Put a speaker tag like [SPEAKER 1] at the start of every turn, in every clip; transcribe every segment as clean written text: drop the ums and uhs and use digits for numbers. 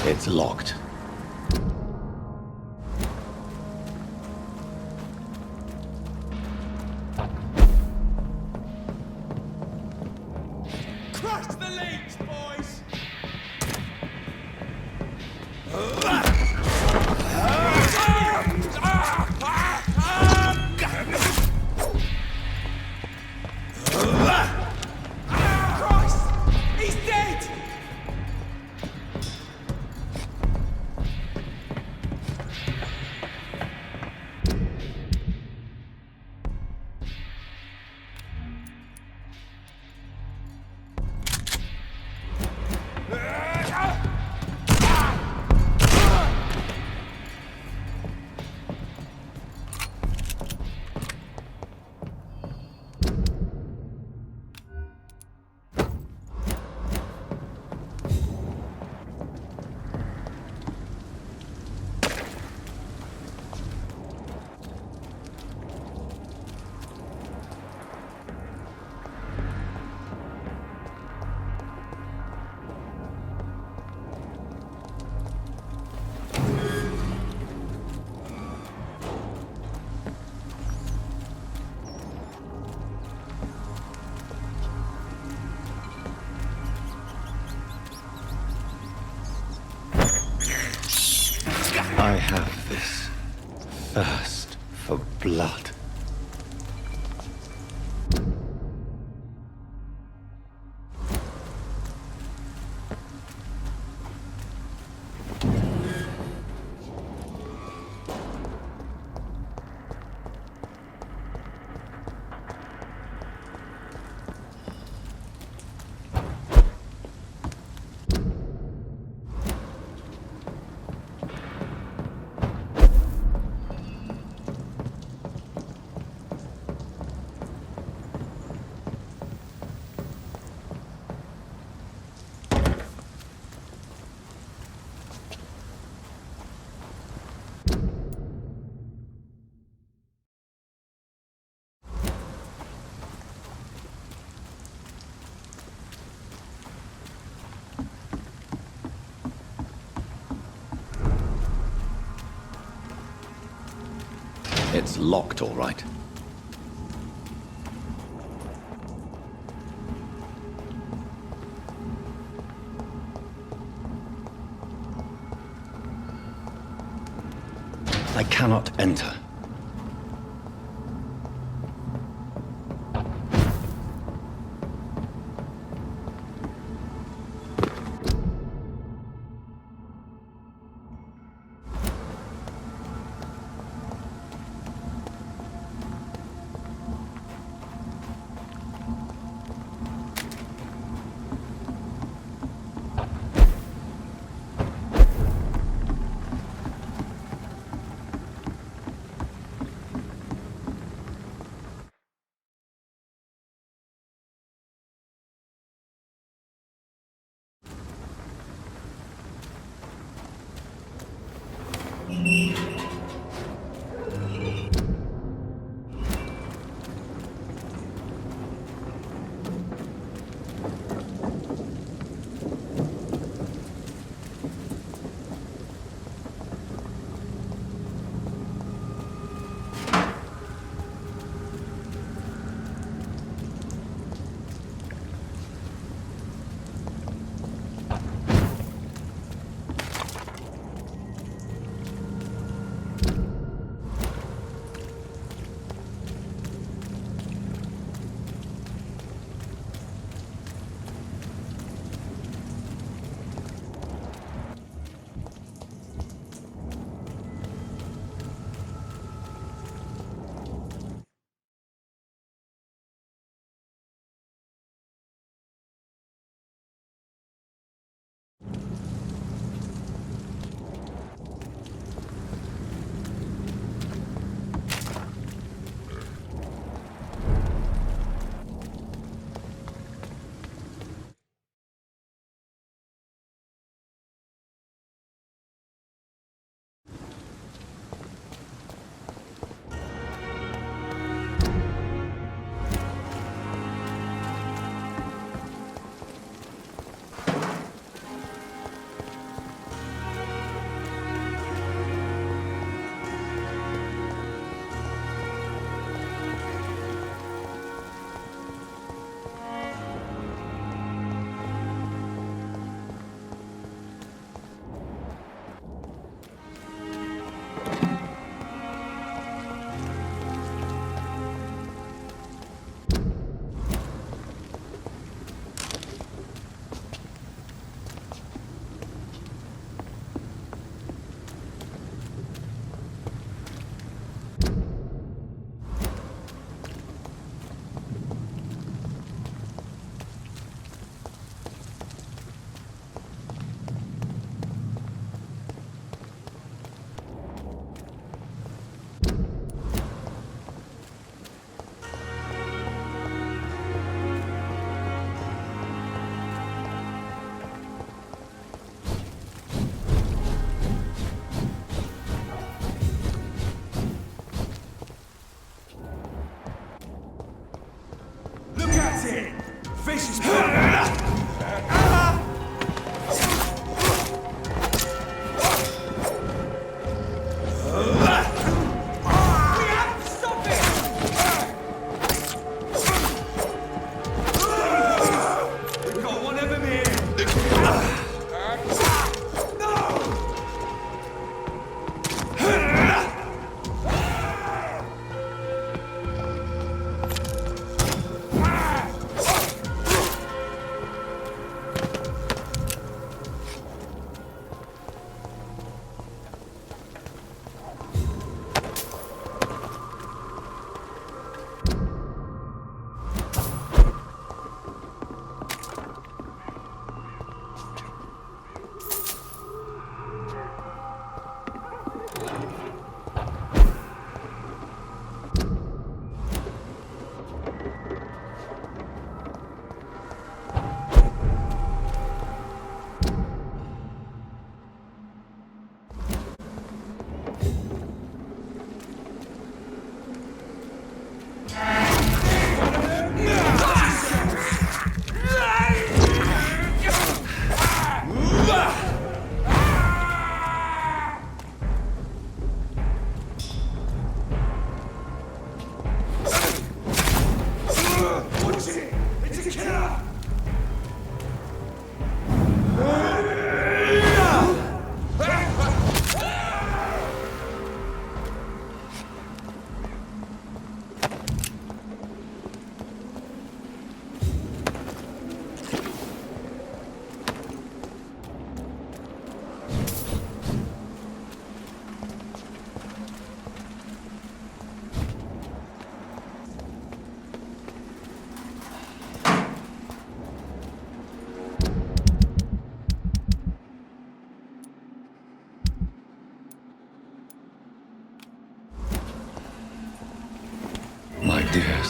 [SPEAKER 1] It's locked.
[SPEAKER 2] Crush the leech, boys! Christ! He's dead!
[SPEAKER 1] I have this thirst for blood. It's locked, all right. I cannot enter.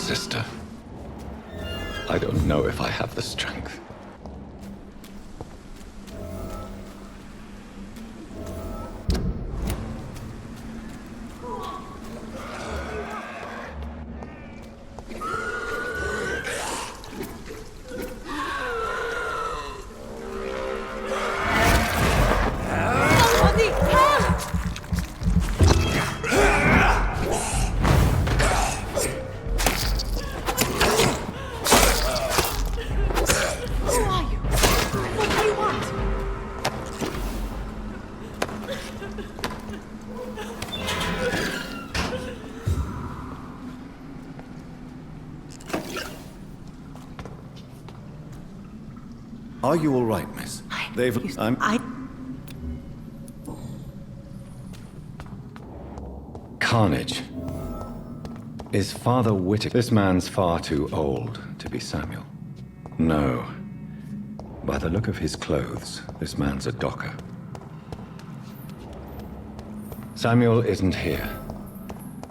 [SPEAKER 1] sister. I don't know if I have the strength. Are you all right, miss? Carnage. Is Father Whittaker... This man's far too old to be Samuel. No. By the look of his clothes, this man's a docker. Samuel isn't here.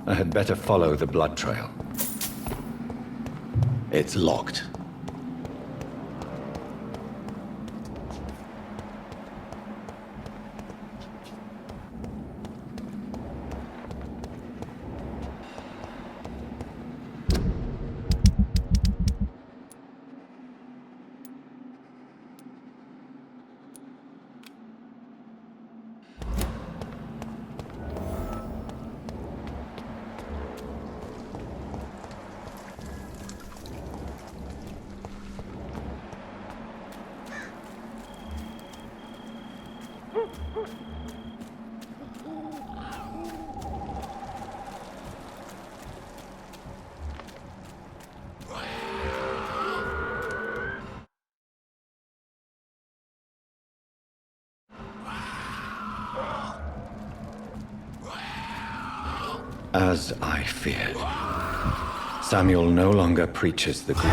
[SPEAKER 1] I had better follow the blood trail. It's locked. As I feared, Samuel no longer preaches the good.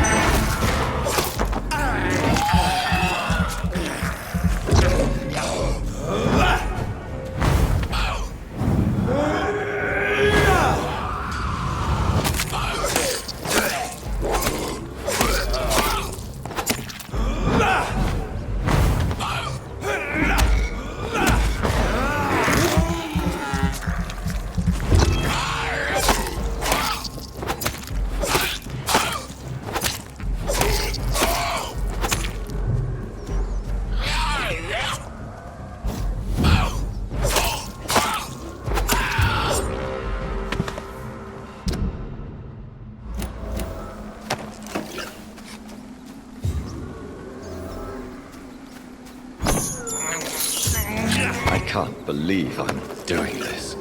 [SPEAKER 1] I can't believe I'm doing this.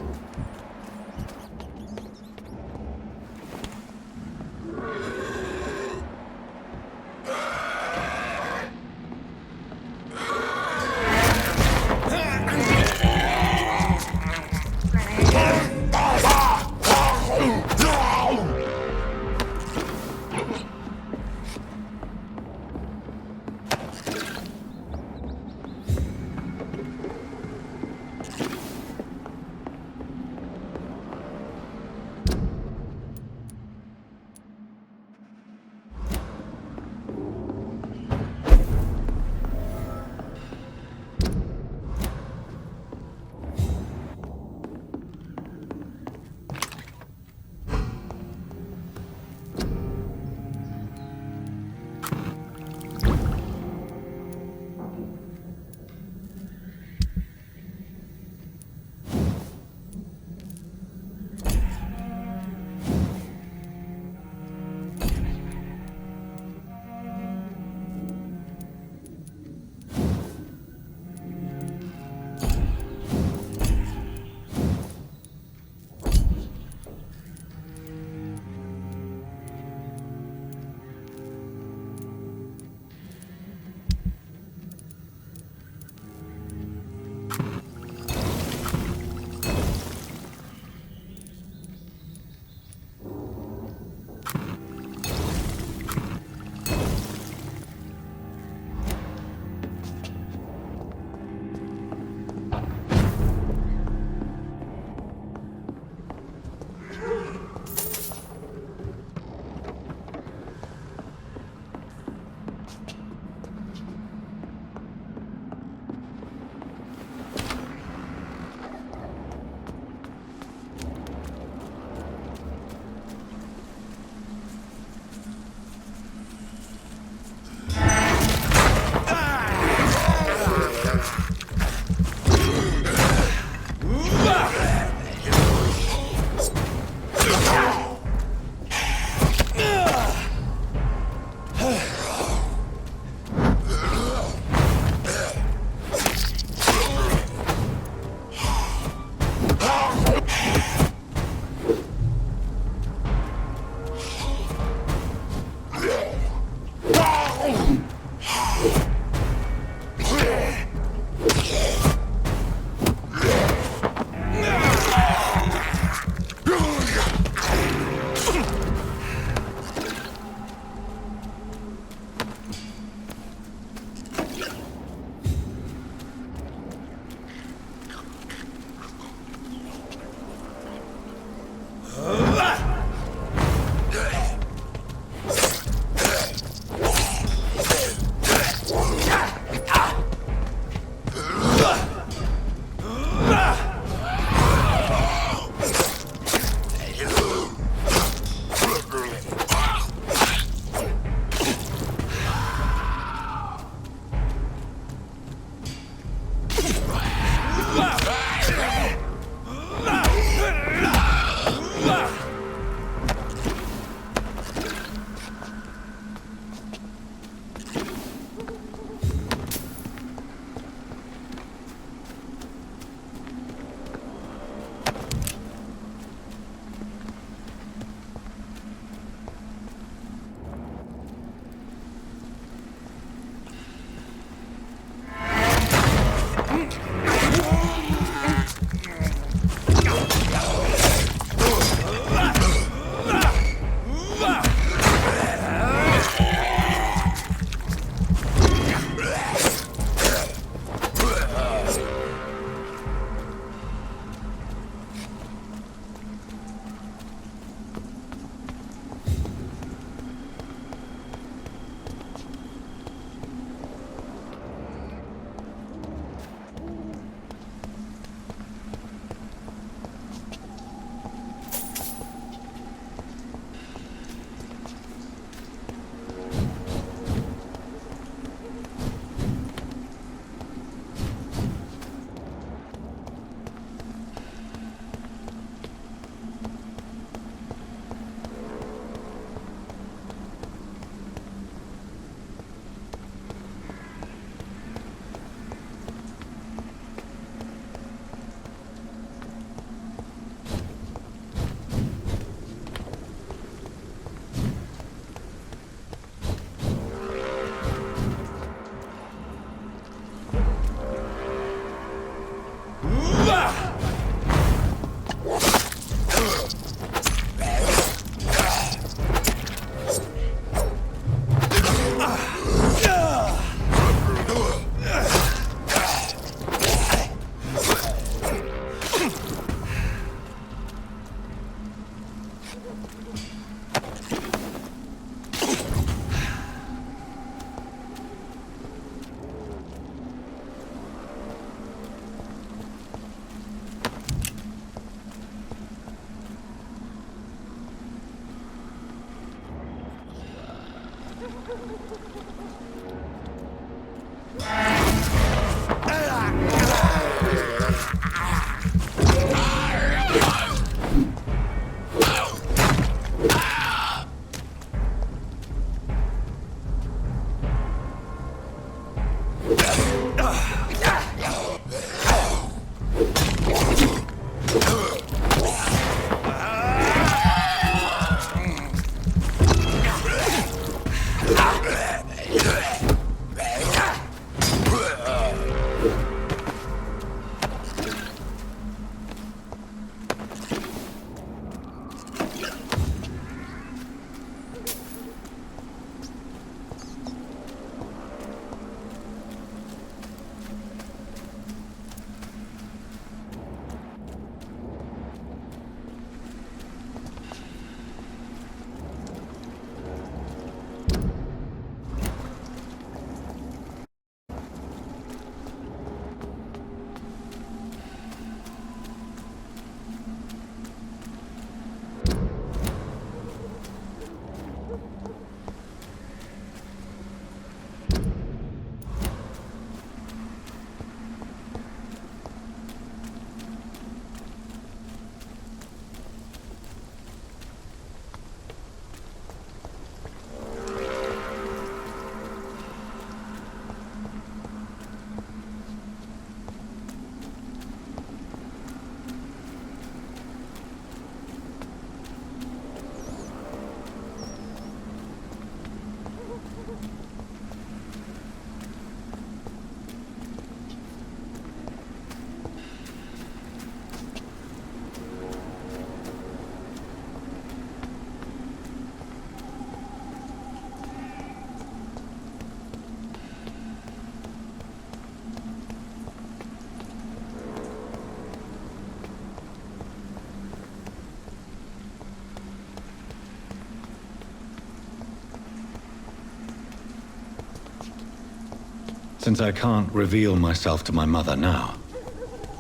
[SPEAKER 1] Since I can't reveal myself to my mother now,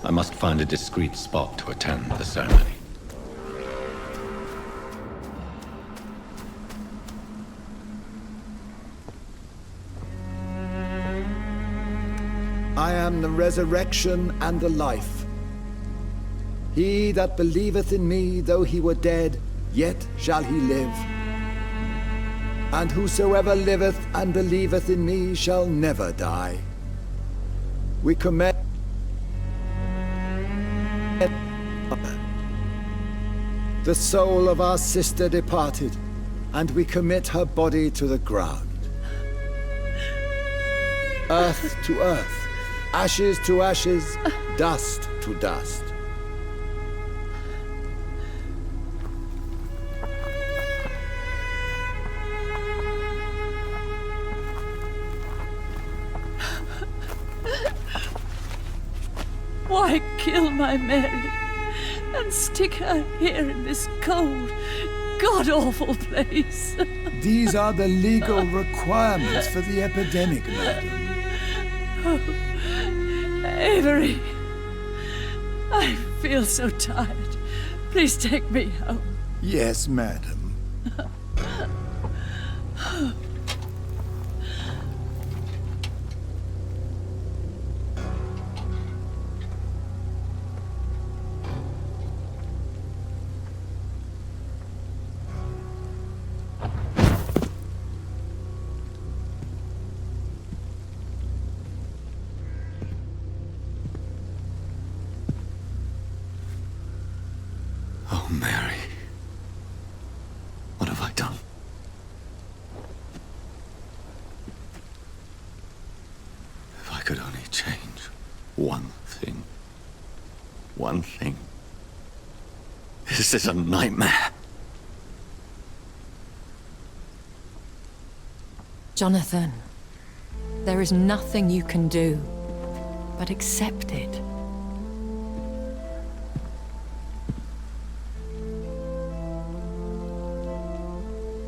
[SPEAKER 1] I must find a discreet spot to attend the ceremony.
[SPEAKER 3] I am the resurrection and the life. He that believeth in me, though he were dead, yet shall he live. And whosoever liveth and believeth in me shall never die. We commend the soul of our sister departed, and we commit her body to the ground. Earth to earth, ashes to ashes, dust to dust.
[SPEAKER 4] Why kill my Mary and stick her here in this cold, god-awful place?
[SPEAKER 3] These are the legal requirements for the epidemic, madam.
[SPEAKER 4] Avery, I feel so tired. Please take me home.
[SPEAKER 3] Yes, madam.
[SPEAKER 1] Oh, Mary. What have I done? If I could only change one thing. One thing. This is a nightmare.
[SPEAKER 5] Jonathan, there is nothing you can do but accept it.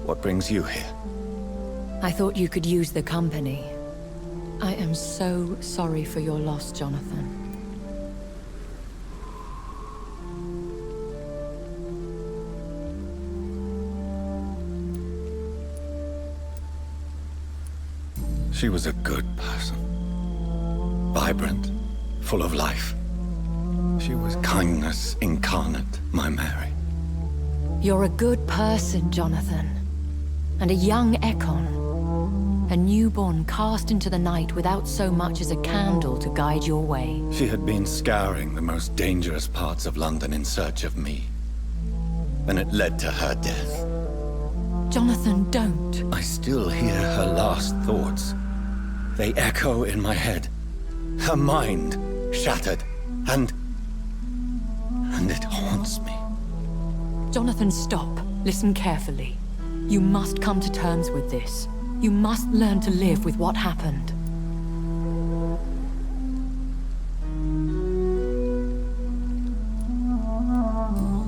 [SPEAKER 1] What brings you here?
[SPEAKER 5] I thought you could use the company. I am so sorry for your loss, Jonathan.
[SPEAKER 1] She was a good person. Vibrant, full of life. She was kindness incarnate, my Mary.
[SPEAKER 5] You're a good person, Jonathan. And a young Ekon. A newborn cast into the night without so much as a candle to guide your way.
[SPEAKER 1] She had been scouring the most dangerous parts of London in search of me. And it led to her death.
[SPEAKER 5] Jonathan, don't.
[SPEAKER 1] I still hear her last thoughts. They echo in my head. Her mind shattered, and it haunts me.
[SPEAKER 5] Jonathan, stop. Listen carefully. You must come to terms with this. You must learn to live with what happened.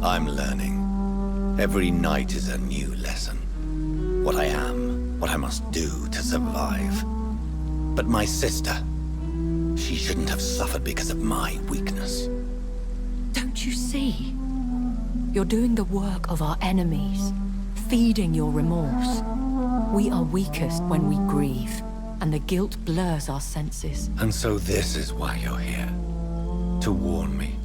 [SPEAKER 1] I'm learning. Every night is a new lesson. What I am, what I must do to survive. But my sister, she shouldn't have suffered because of my weakness.
[SPEAKER 5] Don't you see? You're doing the work of our enemies, feeding your remorse. We are weakest when we grieve, and the guilt blurs our senses.
[SPEAKER 1] And so this is why you're here. To warn me.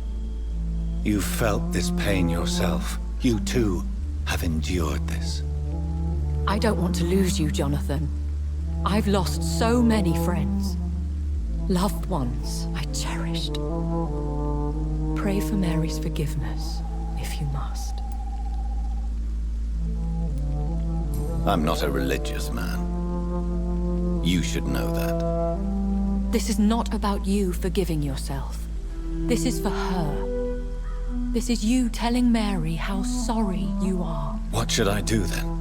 [SPEAKER 1] You felt this pain yourself. You too have endured this.
[SPEAKER 5] I don't want to lose you, Jonathan. I've lost so many friends. Loved ones I cherished. Pray for Mary's forgiveness, if you must.
[SPEAKER 1] I'm not a religious man. You should know that.
[SPEAKER 5] This is not about you forgiving yourself. This is for her. This is you telling Mary how sorry you are.
[SPEAKER 1] What should I do then?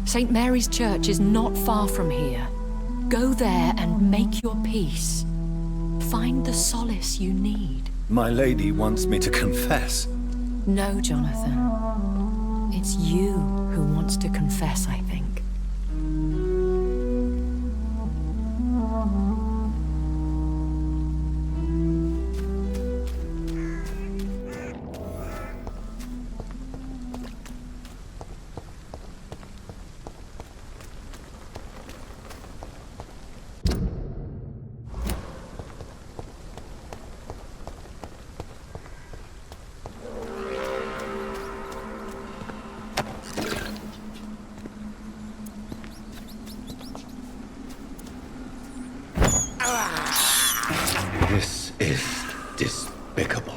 [SPEAKER 5] St. Mary's Church is not far from here. Go there and make your peace. Find the solace you need.
[SPEAKER 1] My lady wants me to confess.
[SPEAKER 5] No, Jonathan. It's you who wants to confess, I think.
[SPEAKER 1] This is despicable.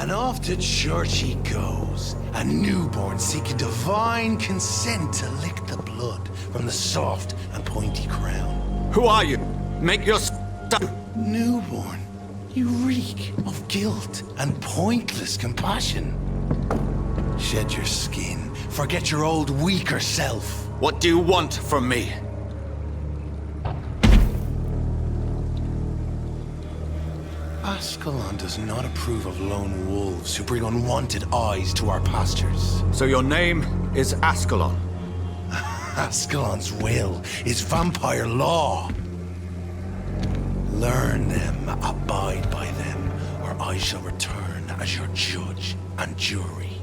[SPEAKER 6] And off to church he goes, a newborn seeking divine consent to lick the blood from the soft and pointy crown.
[SPEAKER 1] Who are you? Make your
[SPEAKER 6] Newborn, you reek of guilt and pointless compassion. Shed your skin, forget your old weaker self.
[SPEAKER 1] What do you want from me?
[SPEAKER 6] Ascalon does not approve of lone wolves who bring unwanted eyes to our pastures.
[SPEAKER 1] So your name is Ascalon?
[SPEAKER 6] Ascalon's will is vampire law. Learn them, abide by them, or I shall return as your judge and jury.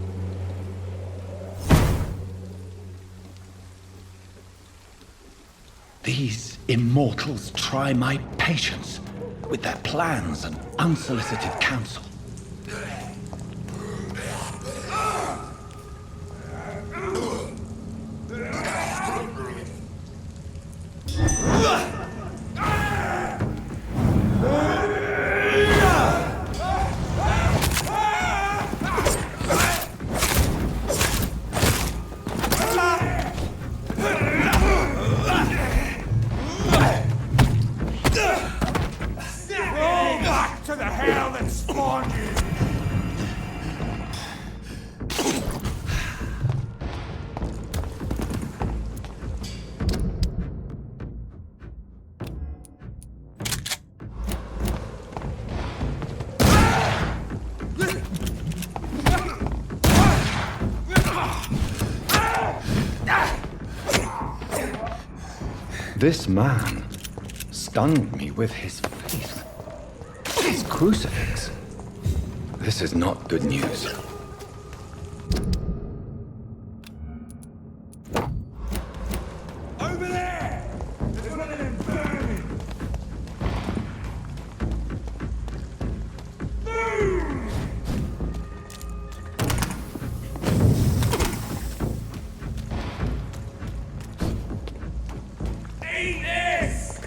[SPEAKER 1] These immortals try my patience with their plans and unsolicited counsel.
[SPEAKER 2] To the hell that spawned you!
[SPEAKER 1] This man stunned me with his face. His crucifix. This is not good news.
[SPEAKER 2] Over there! There's one of them burning! Eat this!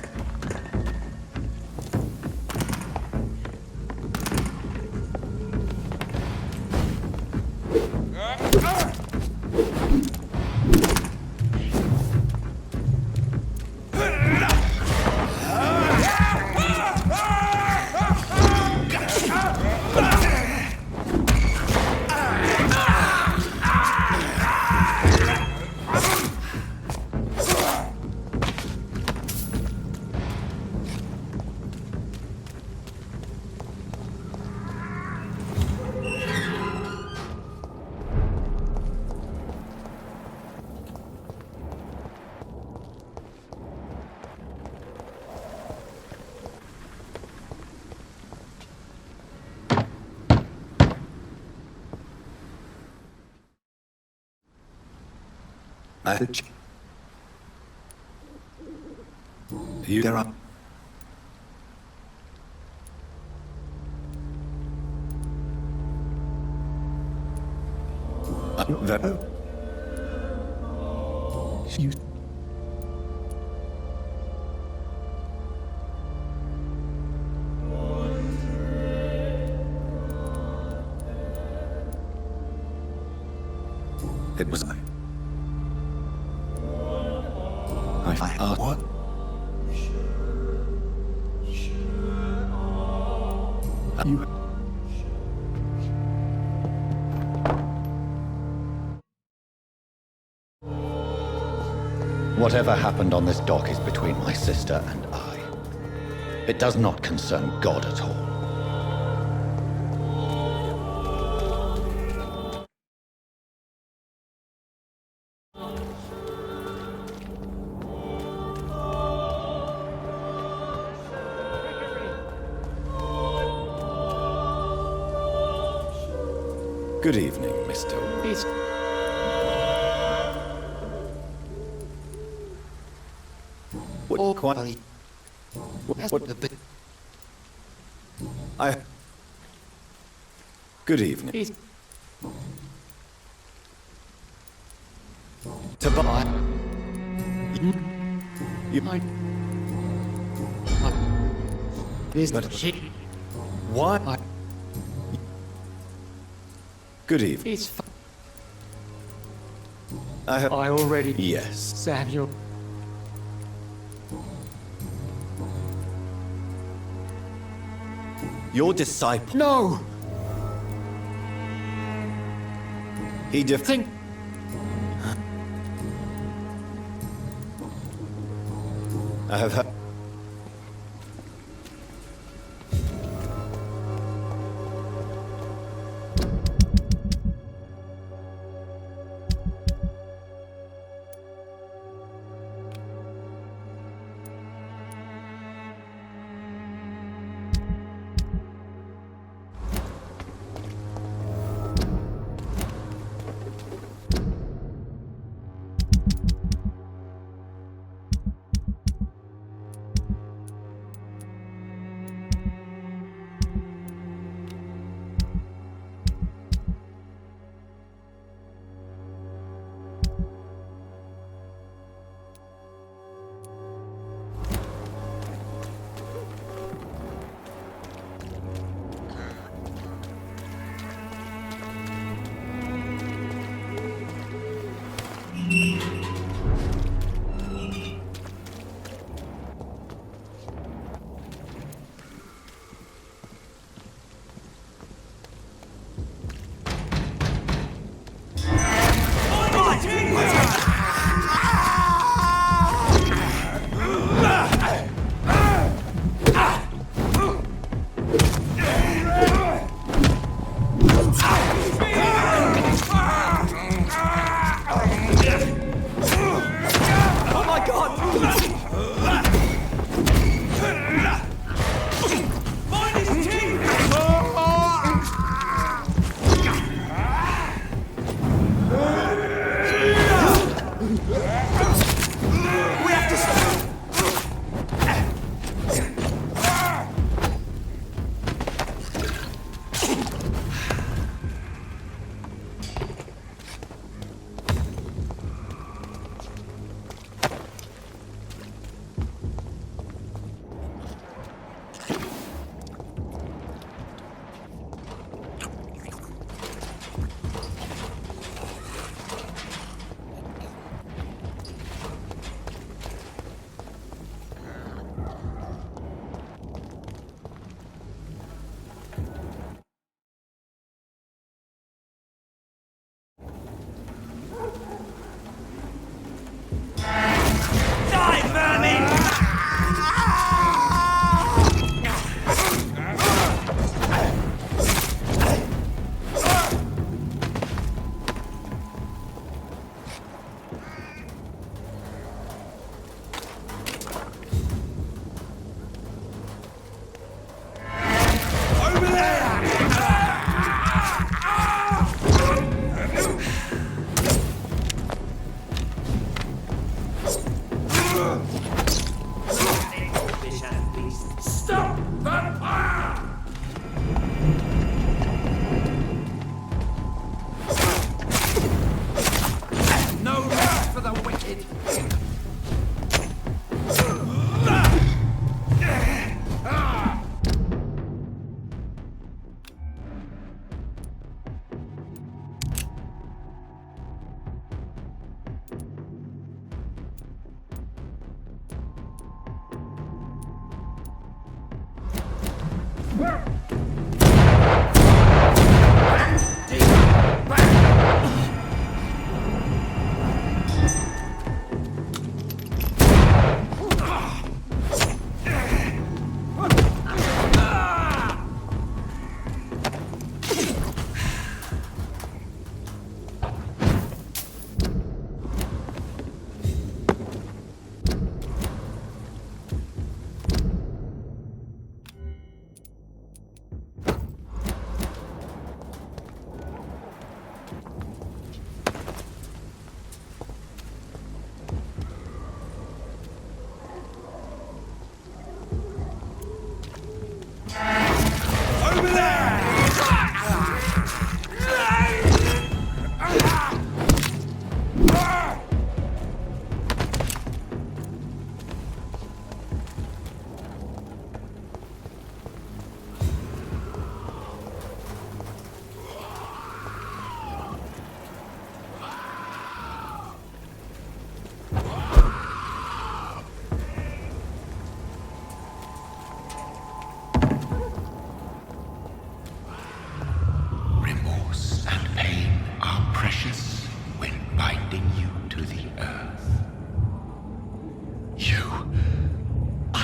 [SPEAKER 1] You there are. You. It was I
[SPEAKER 6] What?
[SPEAKER 1] You. Whatever happened on this dock is between my sister and I. It does not concern God at all. Good evening, Mr. What quite? What the? I. Good evening. To buy. You might. But she. Why? Good evening.
[SPEAKER 7] It's f-
[SPEAKER 1] I have...
[SPEAKER 7] I already...
[SPEAKER 1] Yes.
[SPEAKER 7] Samuel...
[SPEAKER 1] Your disciple...
[SPEAKER 7] No!
[SPEAKER 1] He
[SPEAKER 7] Think...
[SPEAKER 1] I have heard...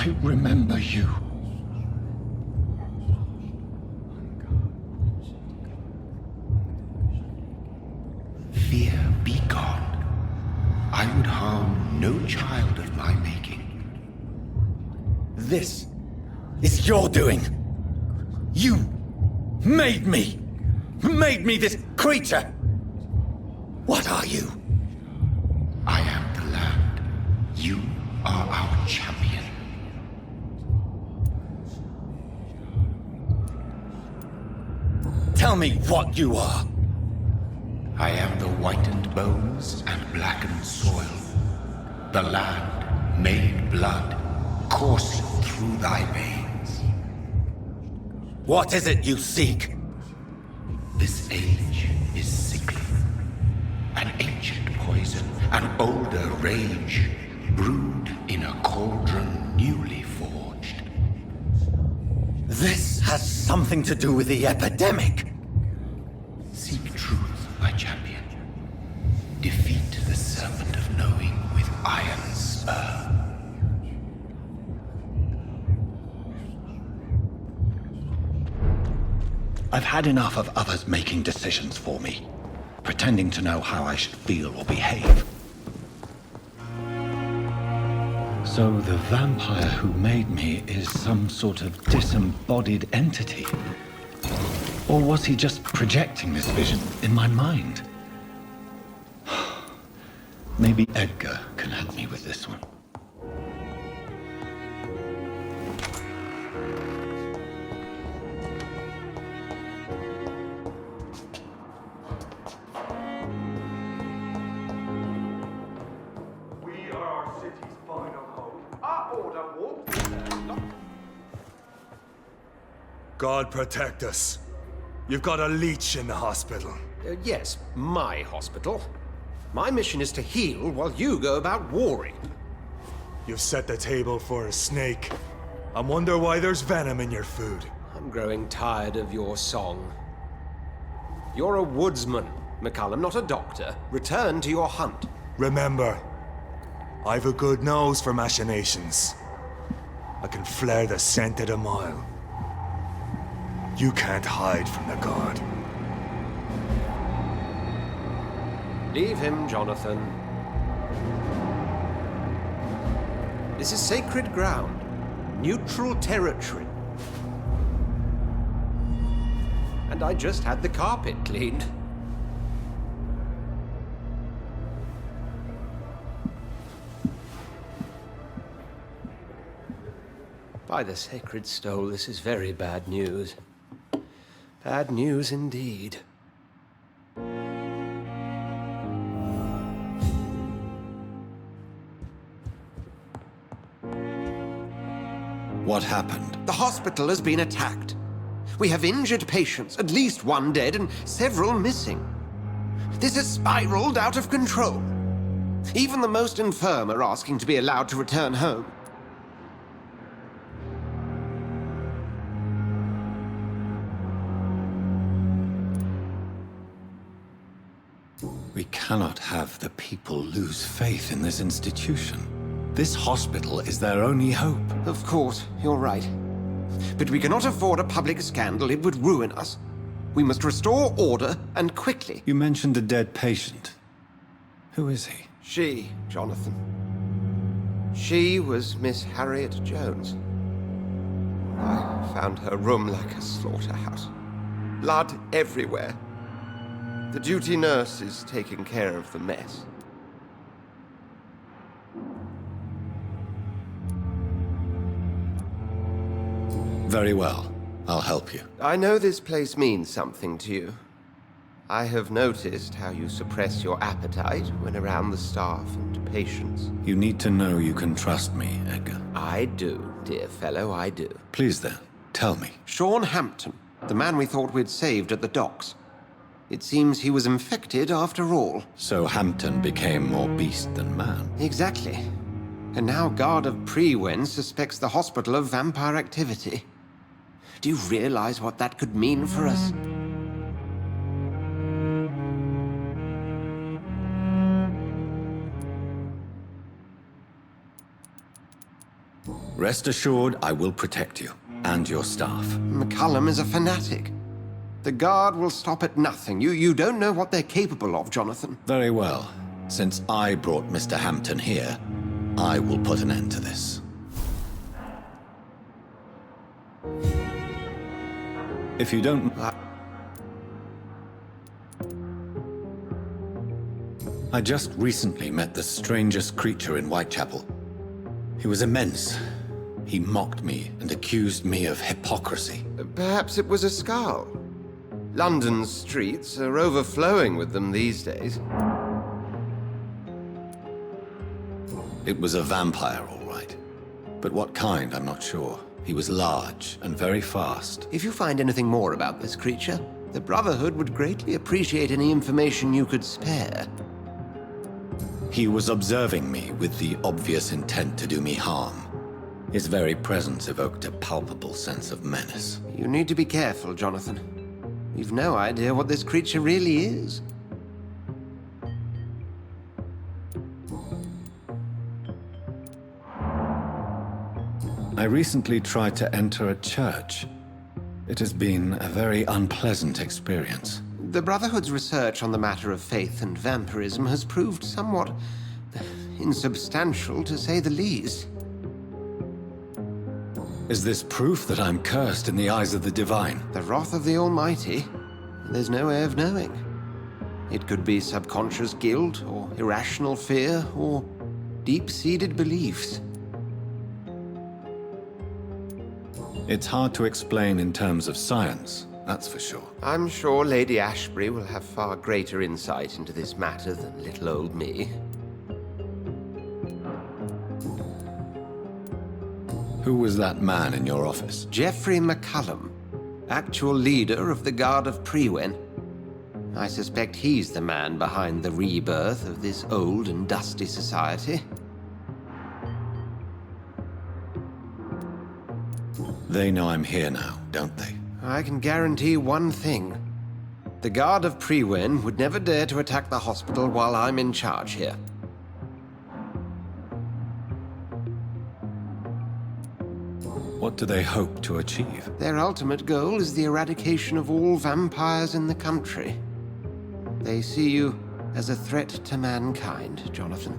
[SPEAKER 6] I remember you. Fear be gone. I would harm no child of my making.
[SPEAKER 1] This is your doing. You made me. Made me this creature. What are you?
[SPEAKER 6] I am the land. You are our champion.
[SPEAKER 1] Tell me what you are.
[SPEAKER 6] I am the whitened bones and blackened soil. The land made blood coursing through thy veins.
[SPEAKER 1] What is it you seek?
[SPEAKER 6] This age is sickly. An ancient poison, an older rage, brewed in a cauldron newly forged.
[SPEAKER 1] This has something to do with the epidemic.
[SPEAKER 6] Seek truth, my champion. Defeat the serpent of knowing with iron spur.
[SPEAKER 1] I've had enough of others making decisions for me, pretending to know how I should feel or behave. So the vampire who made me is some sort of disembodied entity? Or was he just projecting this vision in my mind? Maybe Edgar can help me with this one.
[SPEAKER 2] We are our city's final hope. Our order won't be there. God protect us. You've got a leech in the hospital.
[SPEAKER 7] Yes, my hospital. My mission is to heal while you go about warring.
[SPEAKER 2] You've set the table for a snake. I wonder why there's venom in your food.
[SPEAKER 7] I'm growing tired of your song. You're a woodsman, McCullum, not a doctor. Return to your hunt.
[SPEAKER 2] Remember, I've a good nose for machinations. I can flare the scent at a mile. You can't hide from the god.
[SPEAKER 7] Leave him, Jonathan. This is sacred ground. Neutral territory. And I just had the carpet cleaned. By the sacred stole, this is very bad news. Bad news indeed.
[SPEAKER 1] What happened?
[SPEAKER 7] The hospital has been attacked. We have injured patients, at least one dead and several missing. This has spiraled out of control. Even the most infirm are asking to be allowed to return home.
[SPEAKER 1] We cannot have the people lose faith in this institution. This hospital is their only hope.
[SPEAKER 7] Of course, you're right. But we cannot afford a public scandal. It would ruin us. We must restore order, and quickly.
[SPEAKER 1] You mentioned a dead patient. Who is he?
[SPEAKER 7] She, Jonathan. She was Miss Harriet Jones. I found her room like a slaughterhouse. Blood everywhere. The duty nurse is taking care of the mess.
[SPEAKER 1] Very well. I'll help you.
[SPEAKER 7] I know this place means something to you. I have noticed how you suppress your appetite when around the staff and patients.
[SPEAKER 1] You need to know you can trust me, Edgar.
[SPEAKER 7] I do, dear fellow, I do.
[SPEAKER 1] Please then, tell me.
[SPEAKER 7] Sean Hampton, the man we thought we'd saved at the docks. It seems he was infected after all.
[SPEAKER 1] So Hampton became more beast than man.
[SPEAKER 7] Exactly. And now Guard of Prewen suspects the hospital of vampire activity. Do you realize what that could mean for us?
[SPEAKER 1] Rest assured, I will protect you and your staff.
[SPEAKER 7] McCullum is a fanatic. The Guard will stop at nothing. You don't know what they're capable of, Jonathan.
[SPEAKER 1] Very well. Since I brought Mr. Hampton here, I will put an end to this. If you don't... I just recently met the strangest creature in Whitechapel. He was immense. He mocked me and accused me of hypocrisy.
[SPEAKER 7] Perhaps it was a skull. London's streets are overflowing with them these days.
[SPEAKER 1] It was a vampire, all right. But what kind, I'm not sure. He was large and very fast.
[SPEAKER 7] If you find anything more about this creature, the Brotherhood would greatly appreciate any information you could spare.
[SPEAKER 1] He was observing me with the obvious intent to do me harm. His very presence evoked a palpable sense of menace.
[SPEAKER 7] You need to be careful, Jonathan. We've no idea what this creature really is.
[SPEAKER 1] I recently tried to enter a church. It has been a very unpleasant experience.
[SPEAKER 7] The Brotherhood's research on the matter of faith and vampirism has proved somewhat insubstantial, to say the least.
[SPEAKER 1] Is this proof that I'm cursed in the eyes of the divine?
[SPEAKER 7] The wrath of the Almighty? There's no way of knowing. It could be subconscious guilt, or irrational fear, or deep-seated beliefs.
[SPEAKER 1] It's hard to explain in terms of science, that's for sure.
[SPEAKER 7] I'm sure Lady Ashbury will have far greater insight into this matter than little old me.
[SPEAKER 1] Who was that man in your office?
[SPEAKER 7] Geoffrey McCullum, actual leader of the Guard of Prewen. I suspect he's the man behind the rebirth of this old and dusty society.
[SPEAKER 1] They know I'm here now, don't they?
[SPEAKER 7] I can guarantee one thing. The Guard of Prewen would never dare to attack the hospital while I'm in charge here.
[SPEAKER 1] What do they hope to achieve?
[SPEAKER 7] Their ultimate goal is the eradication of all vampires in the country. They see you as a threat to mankind, Jonathan.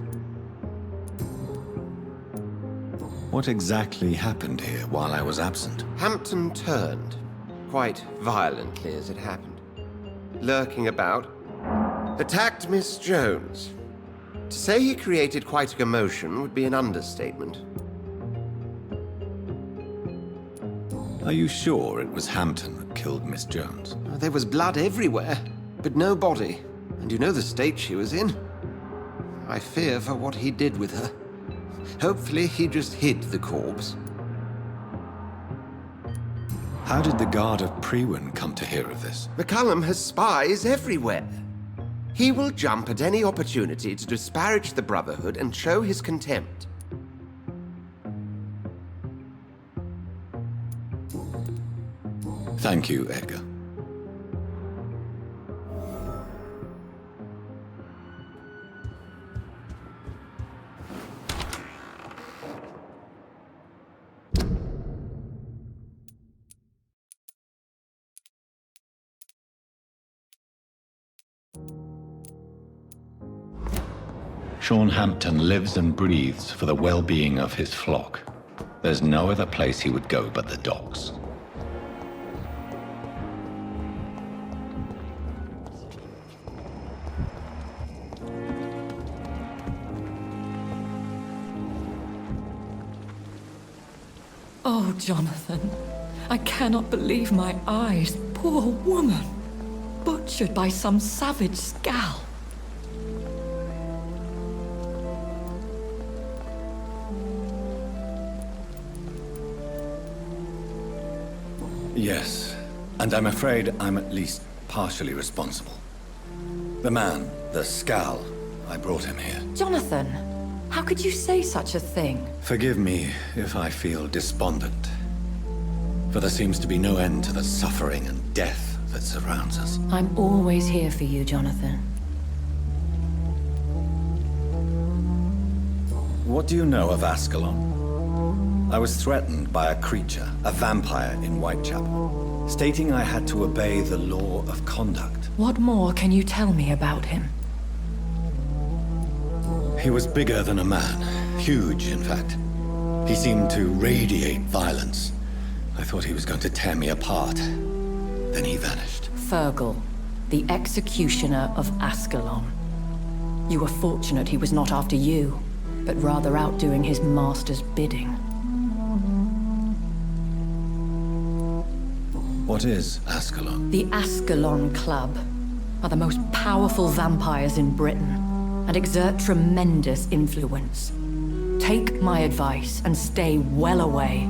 [SPEAKER 1] What exactly happened here while I was absent?
[SPEAKER 7] Hampton turned, quite violently as it happened. Lurking about, attacked Miss Jones. To say he created quite a commotion would be an understatement.
[SPEAKER 1] Are you sure it was Hampton that killed Miss Jones?
[SPEAKER 7] There was blood everywhere, but no body. And you know the state she was in. I fear for what he did with her. Hopefully he just hid the corpse.
[SPEAKER 1] How did the Guard of Prewen come to hear of this?
[SPEAKER 7] McCullum has spies everywhere. He will jump at any opportunity to disparage the Brotherhood and show his contempt.
[SPEAKER 1] Thank you, Edgar. Sean Hampton lives and breathes for the well-being of his flock. There's no other place he would go but the docks.
[SPEAKER 5] Oh, Jonathan, I cannot believe my eyes. Poor woman, butchered by some savage scowl.
[SPEAKER 1] Yes, and I'm afraid I'm at least partially responsible. The man, the Scowl, I brought him here.
[SPEAKER 5] Jonathan, how could you say such a thing?
[SPEAKER 1] Forgive me if I feel despondent, for there seems to be no end to the suffering and death that surrounds us.
[SPEAKER 5] I'm always here for you, Jonathan.
[SPEAKER 1] What do you know of Ascalon? I was threatened by a creature, a vampire in Whitechapel, stating I had to obey the law of conduct.
[SPEAKER 5] What more can you tell me about him?
[SPEAKER 1] He was bigger than a man. Huge, in fact. He seemed to radiate violence. I thought he was going to tear me apart. Then he vanished.
[SPEAKER 5] Fergal, the executioner of Ascalon. You were fortunate he was not after you, but rather out doing his master's bidding.
[SPEAKER 1] What is Ascalon?
[SPEAKER 5] The Ascalon Club are the most powerful vampires in Britain and exert tremendous influence. Take my advice and stay well away.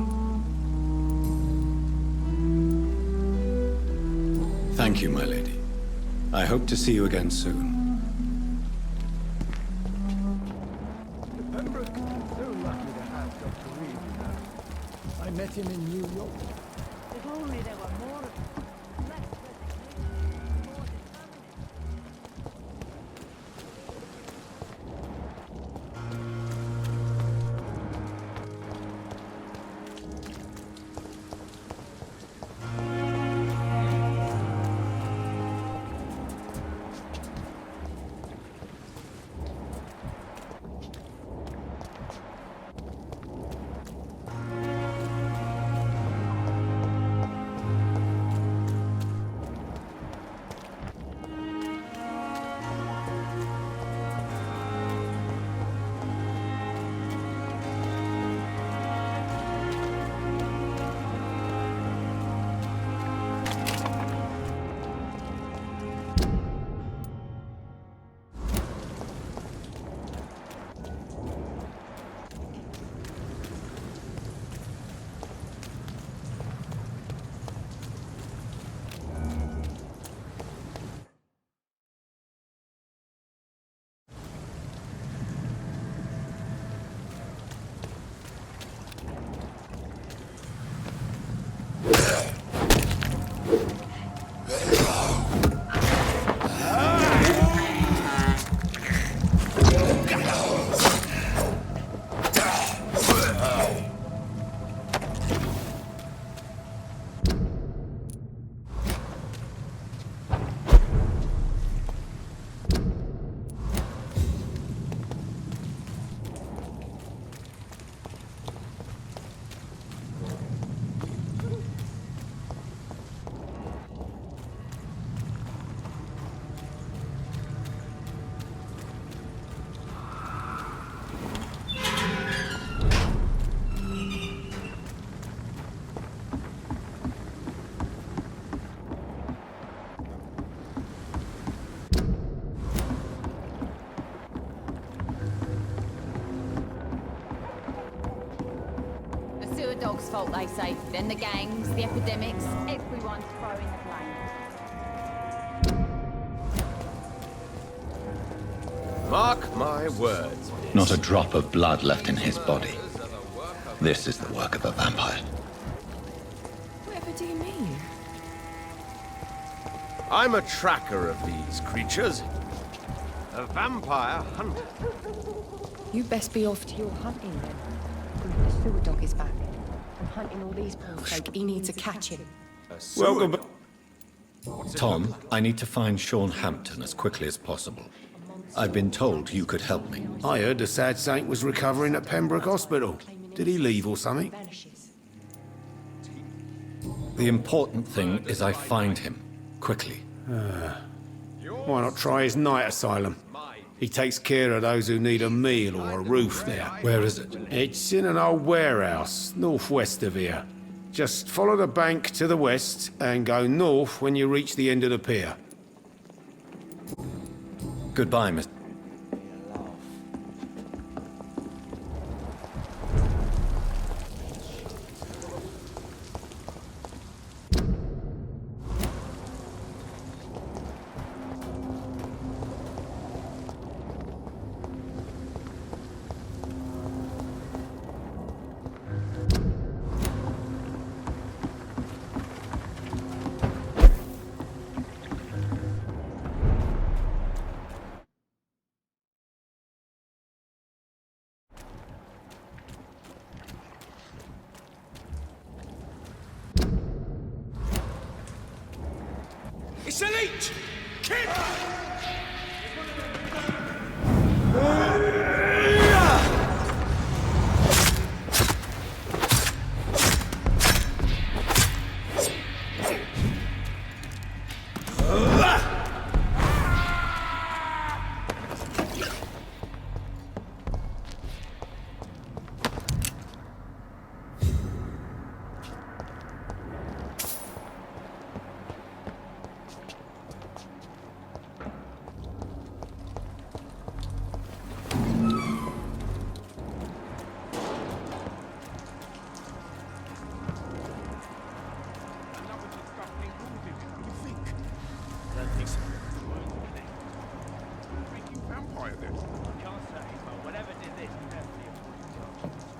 [SPEAKER 1] Thank you, my lady. I hope to see you again soon.
[SPEAKER 3] I met him in New York.
[SPEAKER 4] If only there were more of them.
[SPEAKER 8] Dog's fault, they say. Then the gangs, the epidemics, everyone's throwing the blame.
[SPEAKER 7] Mark my words.
[SPEAKER 1] Not a drop of blood left in his body. This is the work of a vampire.
[SPEAKER 5] Whatever do you mean?
[SPEAKER 7] I'm a tracker of these creatures. A vampire hunter.
[SPEAKER 9] You best be off to your hunting then. The sewer dog is back. And hunting all these poor folk, he needs to catch him.
[SPEAKER 7] Welcome back.
[SPEAKER 1] Tom, I need to find Sean Hampton as quickly as possible. I've been told you could help me.
[SPEAKER 10] I heard the sad saint was recovering at Pembroke Hospital. Did he leave or something?
[SPEAKER 1] The important thing is I find him, quickly.
[SPEAKER 10] Why not try his night asylum? He takes care of those who need a meal or a roof there.
[SPEAKER 1] Where is it?
[SPEAKER 10] It's in an old warehouse, northwest of here. Just follow the bank to the west and go north when you reach the end of the pier.
[SPEAKER 1] Goodbye, Mr.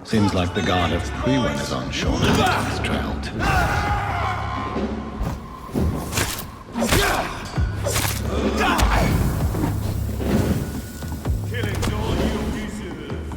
[SPEAKER 1] Seems like the guard of Priwen is on shore and Tom's trail too.
[SPEAKER 2] Killing's all you deserve.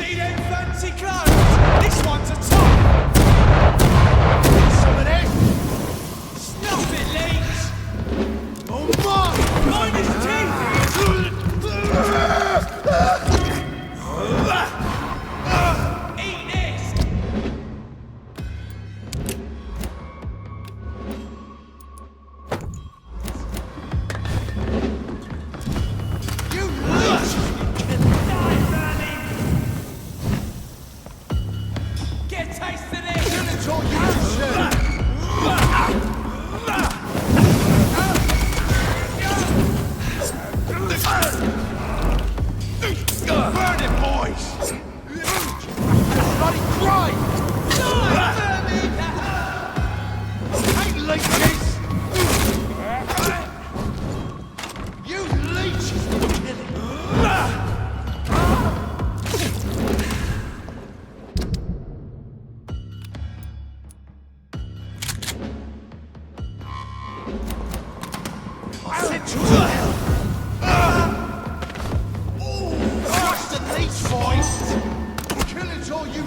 [SPEAKER 11] See them fancy clothes? This one's a top! Some of them! Snuff it, Leeds! Oh my! Mind his teeth! Eat this! You leech! Die, Bernie! Get a taste of this! Units all you to serve! Burn it, boys! Bloody cry! Ain't leeches! You leeches will kill it! I sent you to hell! Watch the leech, boys! Kill it all you...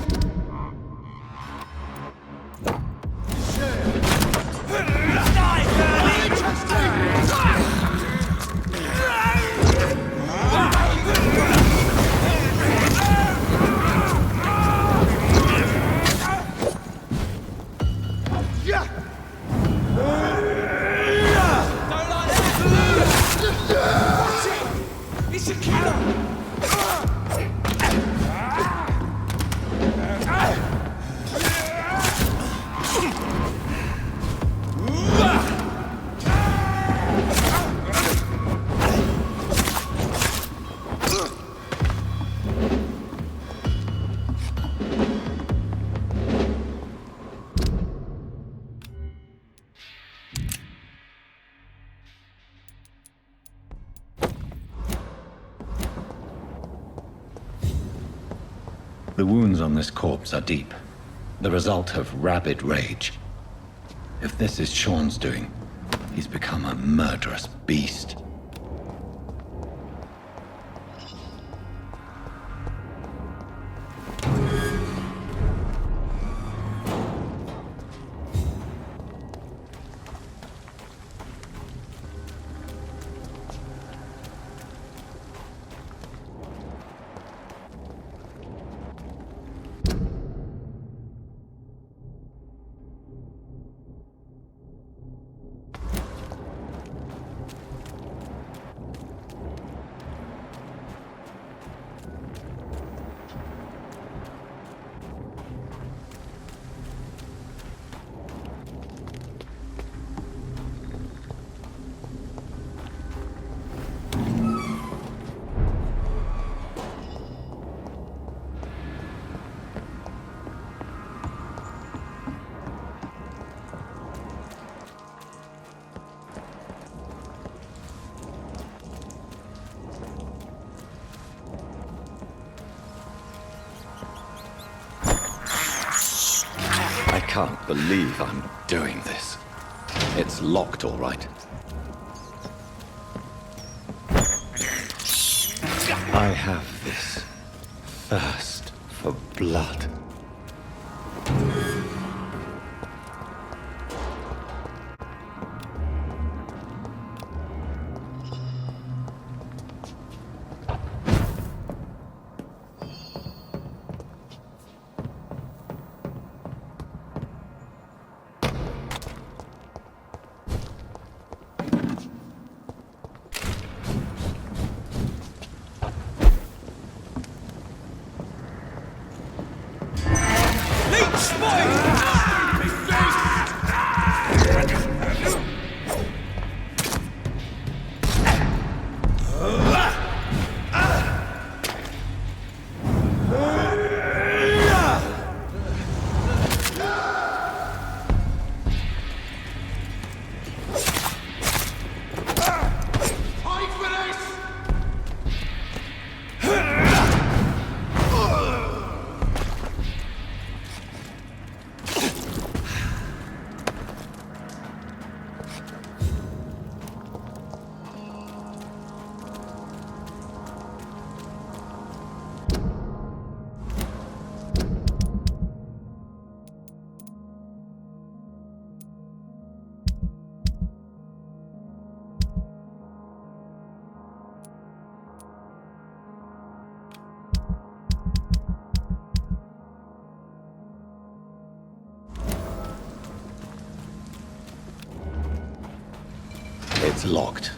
[SPEAKER 11] Die, Yeah! Don't like that! What's it? It's a killer!
[SPEAKER 1] The wounds on this corpse are deep, the result of rabid rage. If this is Sean's doing, he's become a murderous beast. I can't believe I'm doing this. It's locked, all right. I have this thirst for blood. It's locked.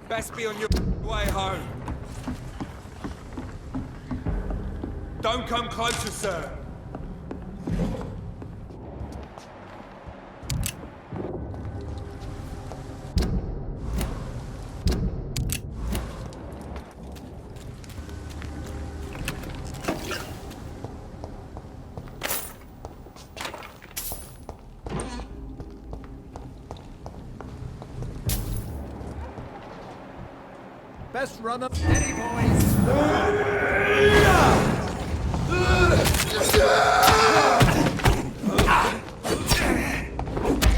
[SPEAKER 11] Best be on your way home. Don't come closer, sir.
[SPEAKER 3] Best run up. Steady, boys.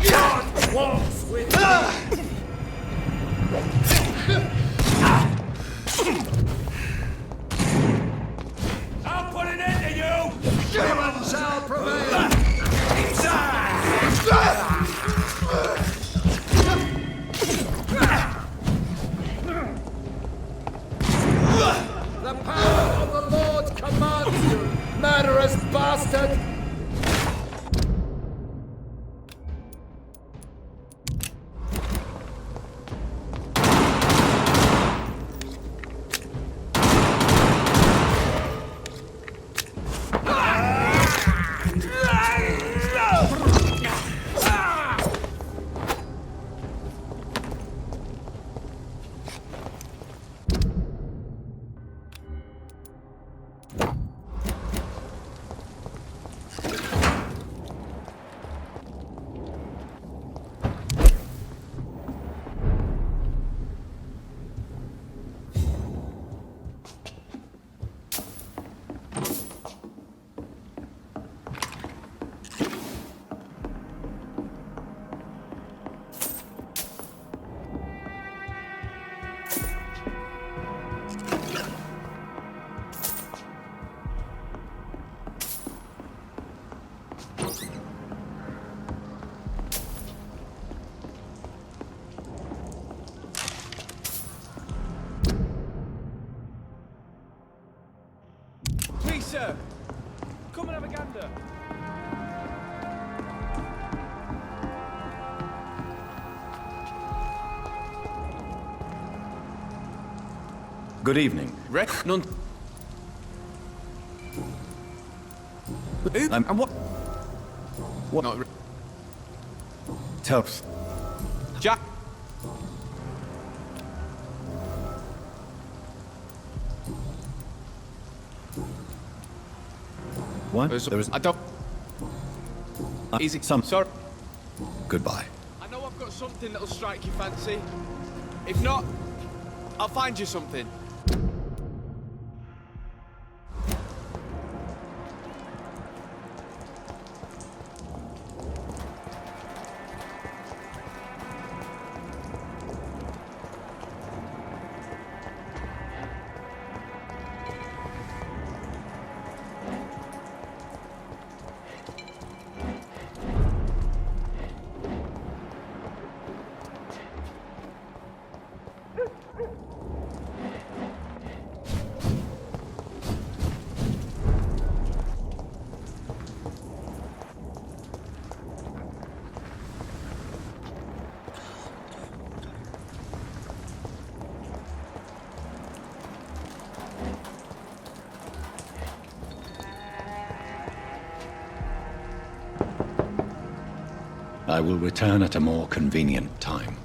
[SPEAKER 3] God walks with me.
[SPEAKER 11] I'll put an end to you!
[SPEAKER 3] Human shall prevail. The power of the Lord commands you, murderous bastard!
[SPEAKER 11] Please, sir. Come and have a gander.
[SPEAKER 1] Good evening.
[SPEAKER 11] None. Who? And what?
[SPEAKER 1] What?
[SPEAKER 11] Not
[SPEAKER 1] Tell.
[SPEAKER 11] Jack.
[SPEAKER 1] What? There is.
[SPEAKER 11] I don't. Easy. Sorry.
[SPEAKER 1] Goodbye.
[SPEAKER 11] I know I've got something that'll strike your fancy. If not, I'll find you something.
[SPEAKER 1] I will return at a more convenient time.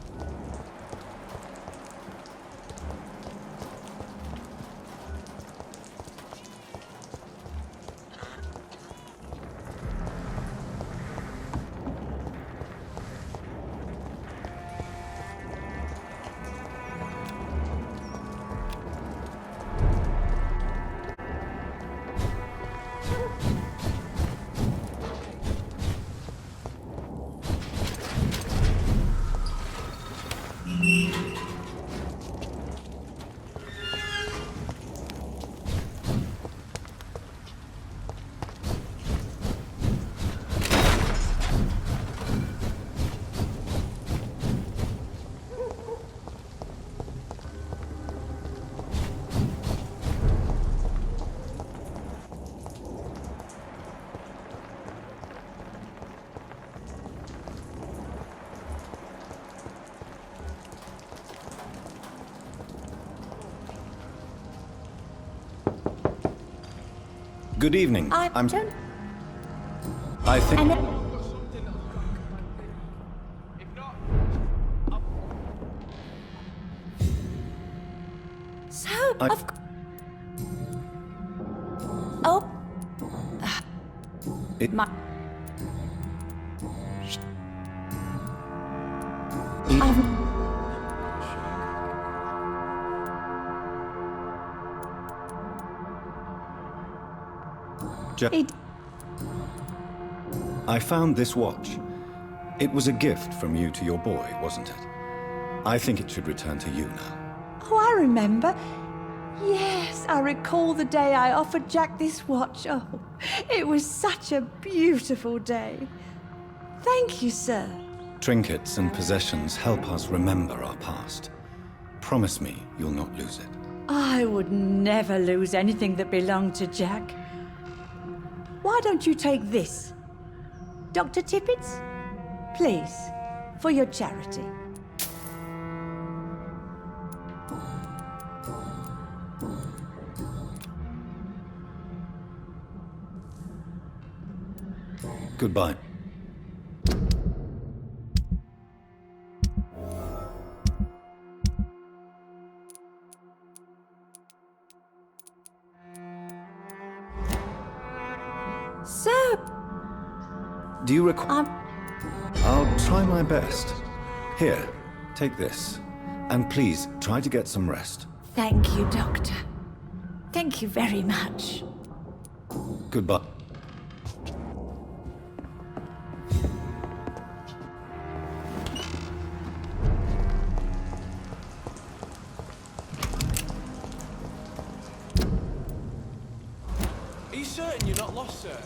[SPEAKER 1] Good evening. I think... I found this watch. It was a gift from you to your boy, wasn't it? I think it should return to you now.
[SPEAKER 4] Oh, I remember. Yes, I recall the day I offered Jack this watch. Oh, it was such a beautiful day. Thank you, sir.
[SPEAKER 1] Trinkets and possessions help us remember our past. Promise me you'll not lose it.
[SPEAKER 4] I would never lose anything that belonged to Jack. Why don't you take this? Dr. Tippett's? Please, for your charity.
[SPEAKER 1] Goodbye.
[SPEAKER 4] Sir!
[SPEAKER 1] Do you require... I'll try my best. Here, take this. And please, try to get some rest.
[SPEAKER 4] Thank you, Doctor. Thank you very much.
[SPEAKER 1] Goodbye.
[SPEAKER 11] Are you certain you're not lost, sir?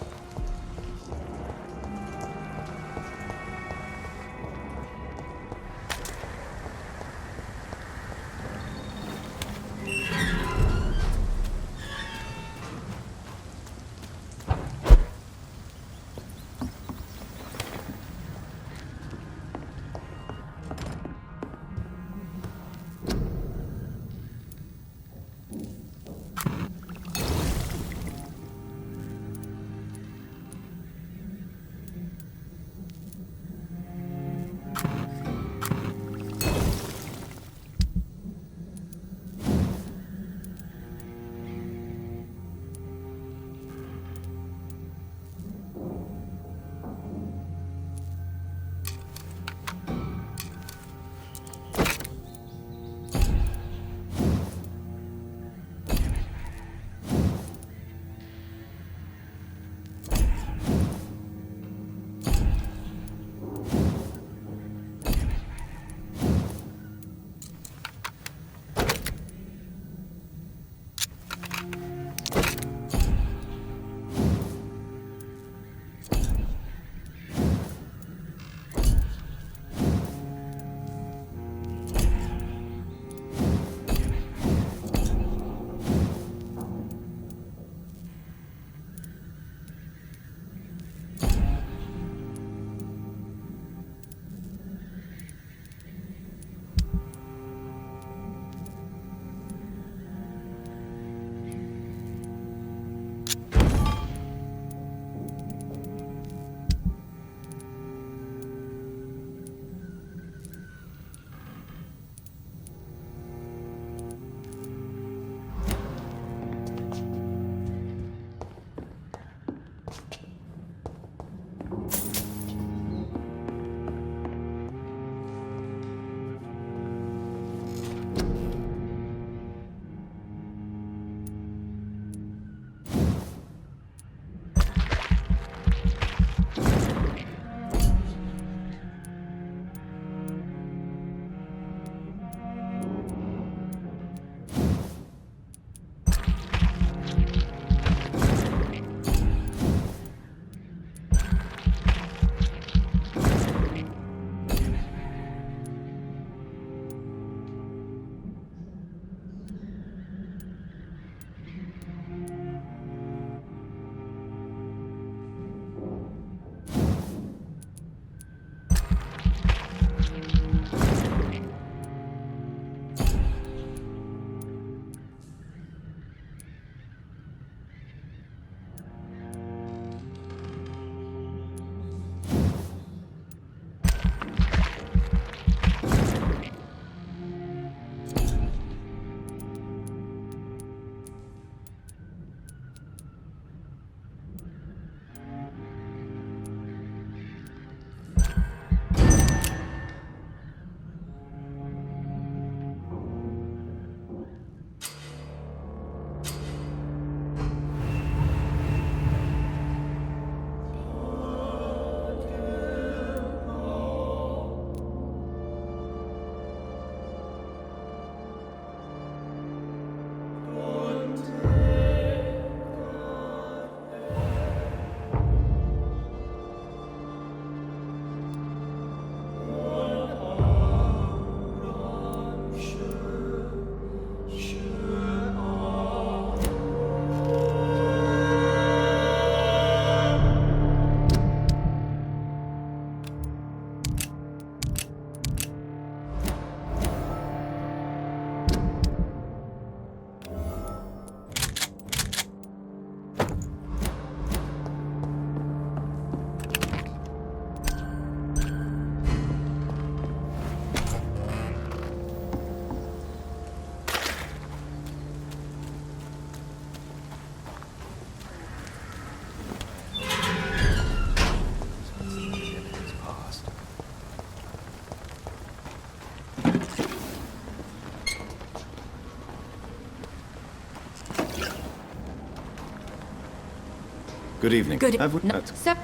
[SPEAKER 1] Good evening.
[SPEAKER 5] Good.
[SPEAKER 1] Have we
[SPEAKER 5] No,
[SPEAKER 1] met?
[SPEAKER 5] sir.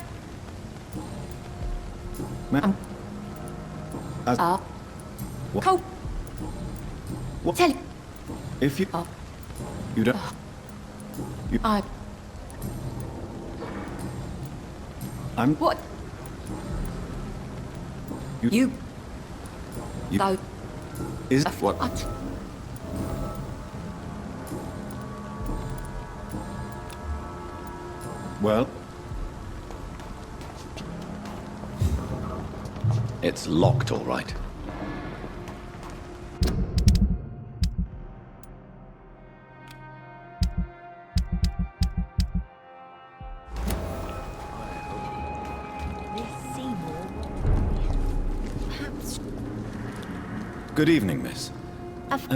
[SPEAKER 1] As- What?
[SPEAKER 5] Cold.
[SPEAKER 1] What?
[SPEAKER 5] Tell.
[SPEAKER 1] If you... You don't... I'm...
[SPEAKER 5] What?
[SPEAKER 1] You...
[SPEAKER 5] Go.
[SPEAKER 1] Is... What? Well... It's locked, all right. Good evening, miss.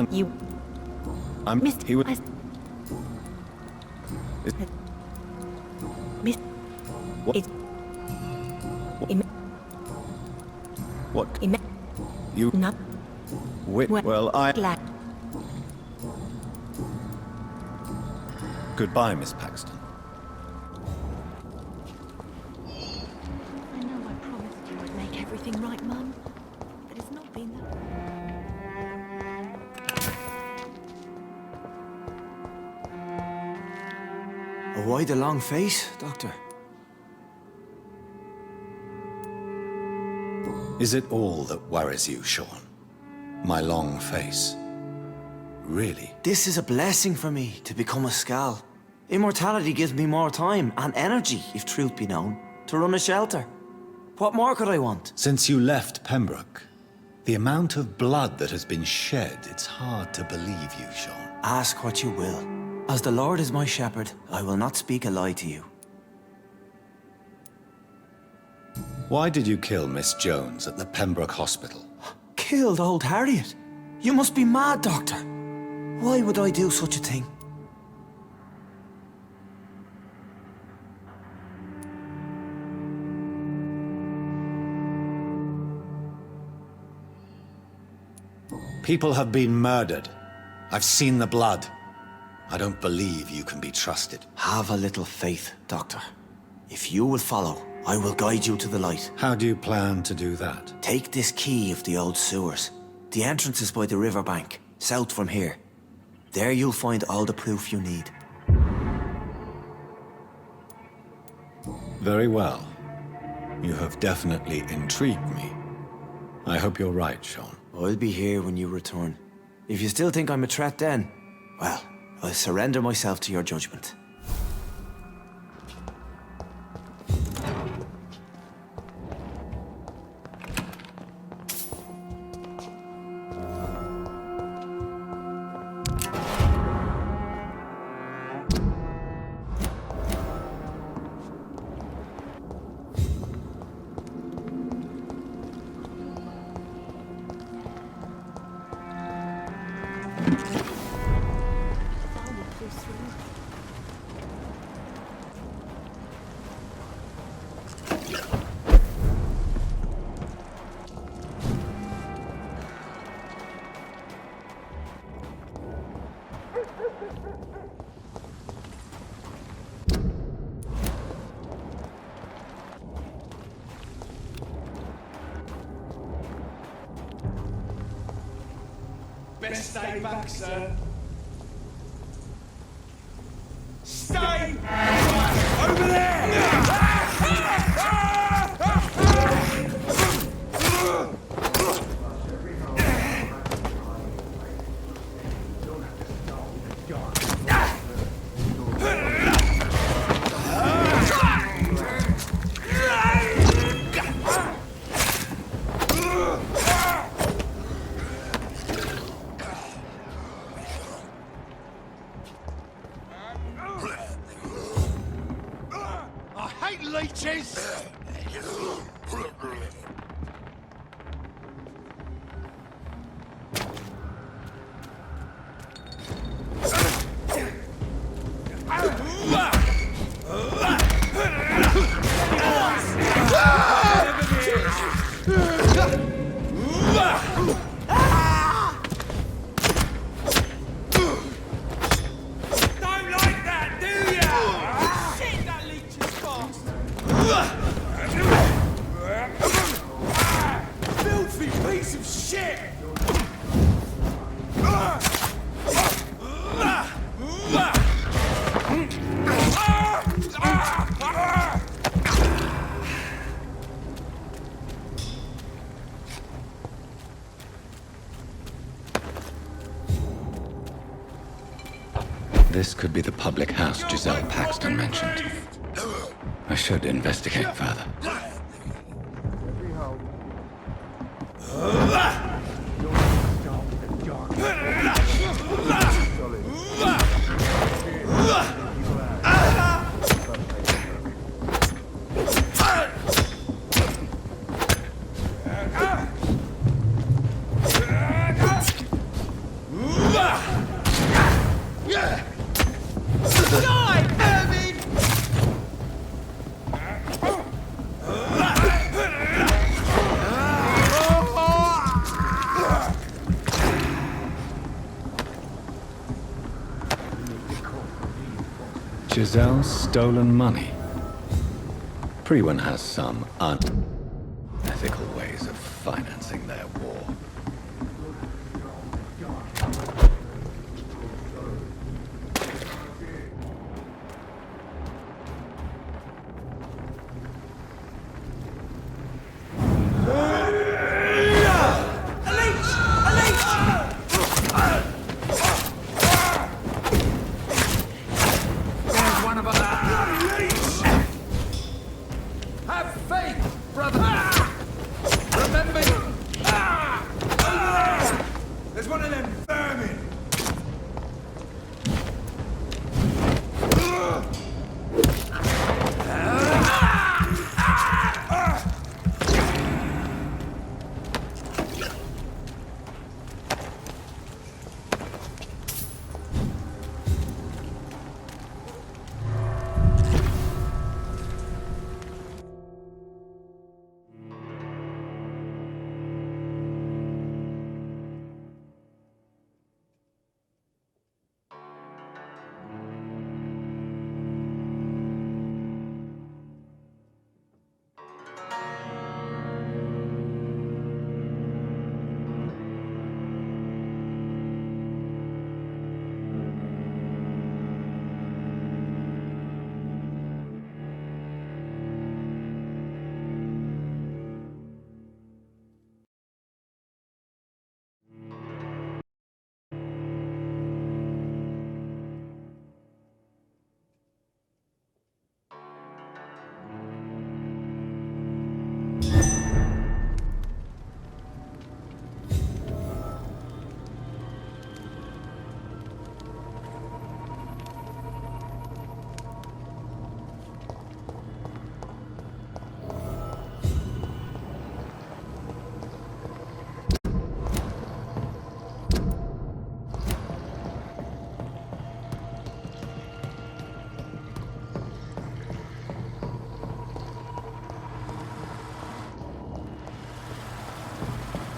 [SPEAKER 12] You...
[SPEAKER 1] I'm...
[SPEAKER 12] Missed...
[SPEAKER 1] He was...
[SPEAKER 12] Miss...
[SPEAKER 1] What?
[SPEAKER 12] It...
[SPEAKER 1] What? You...
[SPEAKER 12] Not...
[SPEAKER 1] Well, I...
[SPEAKER 12] Glad.
[SPEAKER 1] Goodbye, Miss Paxton.
[SPEAKER 12] I know I promised you I'd make everything right, Mum. But it's not been that...
[SPEAKER 13] Why the long face, Doctor?
[SPEAKER 1] Is it all that worries you, Sean? My long face? Really?
[SPEAKER 13] This is a blessing for me, to become a Skal. Immortality gives me more time and energy, if truth be known, to run a shelter. What more could I want?
[SPEAKER 1] Since you left Pembroke, the amount of blood that has been shed, it's hard to believe you, Sean.
[SPEAKER 13] Ask what you will. As the Lord is my shepherd, I will not speak a lie to you.
[SPEAKER 1] Why did you kill Miss Jones at the Pembroke Hospital?
[SPEAKER 13] Killed old Harriet? You must be mad, Doctor. Why would I do such a thing?
[SPEAKER 1] People have been murdered. I've seen the blood. I don't believe you can be trusted.
[SPEAKER 13] Have a little faith, Doctor. If you will follow, I will guide you to the light.
[SPEAKER 1] How do you plan to do that?
[SPEAKER 13] Take this key of the old sewers. The entrance is by the riverbank, south from here. There you'll find all the proof you need.
[SPEAKER 1] Very well. You have definitely intrigued me. I hope you're right, Sean.
[SPEAKER 13] I'll be here when you return. If you still think I'm a threat then, well, I'll surrender myself to your judgment.
[SPEAKER 11] Best stay back, sir. Stay back! Over there! Leeches! Don't like that, do ya? Shit, that leech is piece of shit!
[SPEAKER 1] This could be the public house Giselle Paxton mentioned. I should investigate further. Giselle's stolen money. Priwen has some unethical ways of financing their war.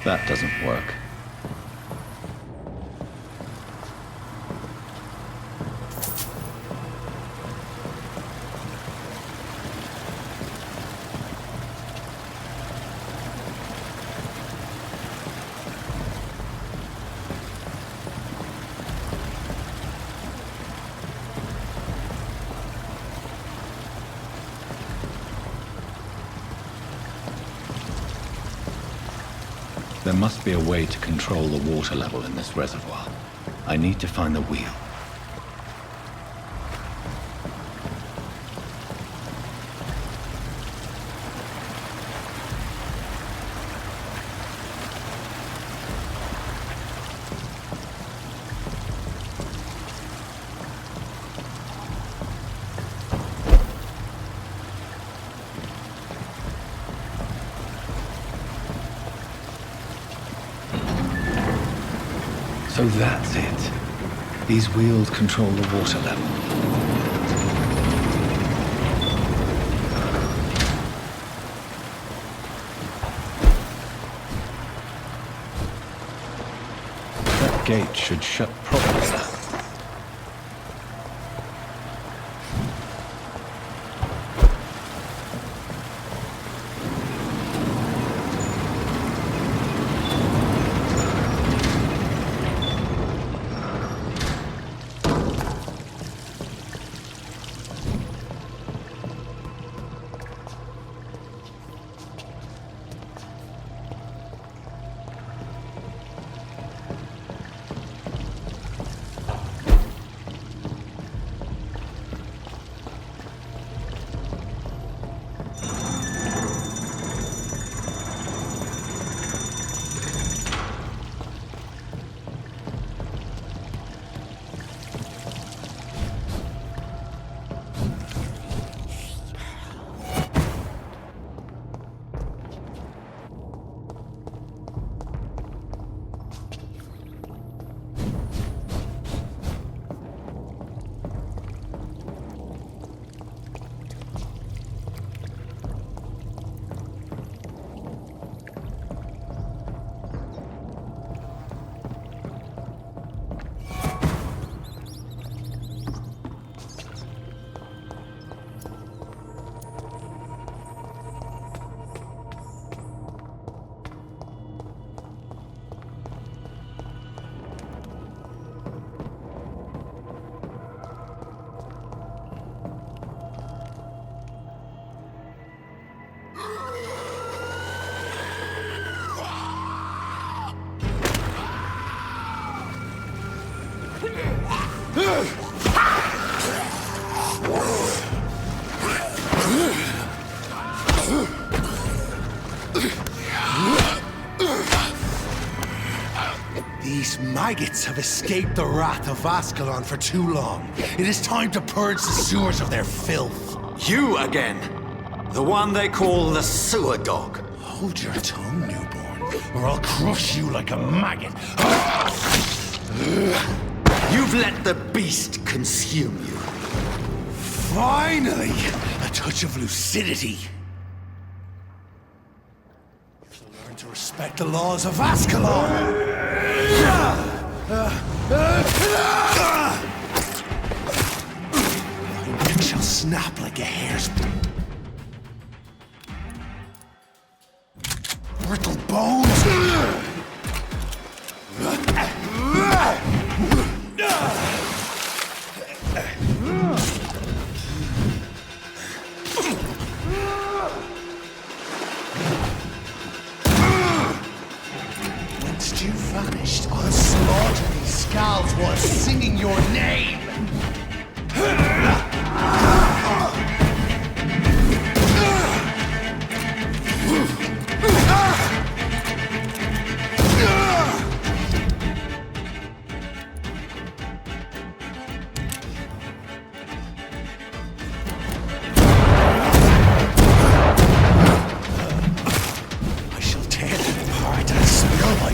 [SPEAKER 1] That doesn't work. There must be a way to control the water level in this reservoir. I need to find the wheel. So that's it. These wheels control the water level. That gate should shut properly now.
[SPEAKER 6] These maggots have escaped the wrath of Ascalon for too long. It is time to purge the sewers of their filth.
[SPEAKER 1] You again! The one they call the sewer dog.
[SPEAKER 6] Hold your tongue, newborn, or I'll crush you like a maggot.
[SPEAKER 1] You've let the beast consume you.
[SPEAKER 6] Finally! A touch of lucidity. Learn to respect the laws of Ascalon! My neck shall snap like a hare's... brittle bones! Once you vanished, I'll slaughter these skulls while singing your name!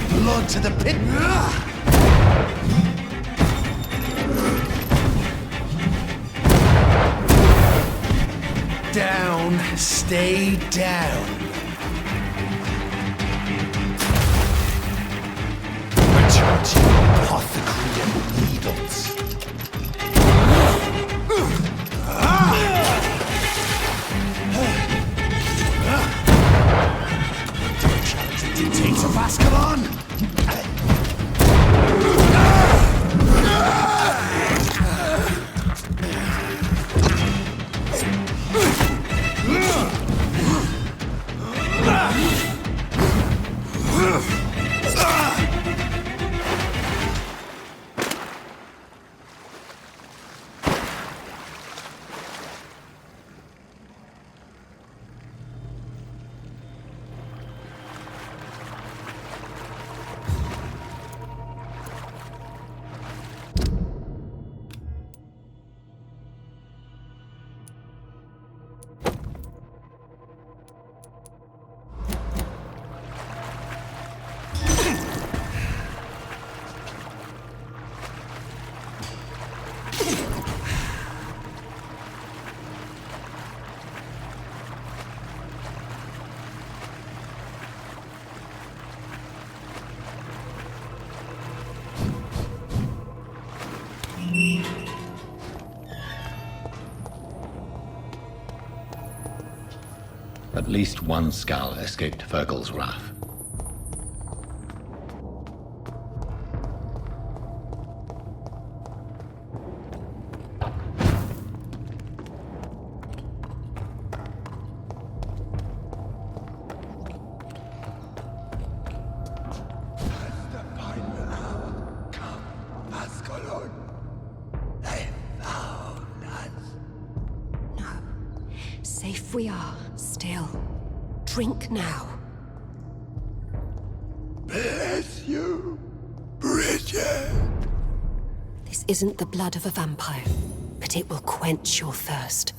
[SPEAKER 6] Blood to the pit. Down, stay down. Return to your apothecary and needles. Challenge the dictates of Ascalon.
[SPEAKER 1] At least one skull escaped Fergal's wrath.
[SPEAKER 9] Safe we are, still. Drink now.
[SPEAKER 6] Bless you, Bridget.
[SPEAKER 9] This isn't the blood of a vampire, but it will quench your thirst.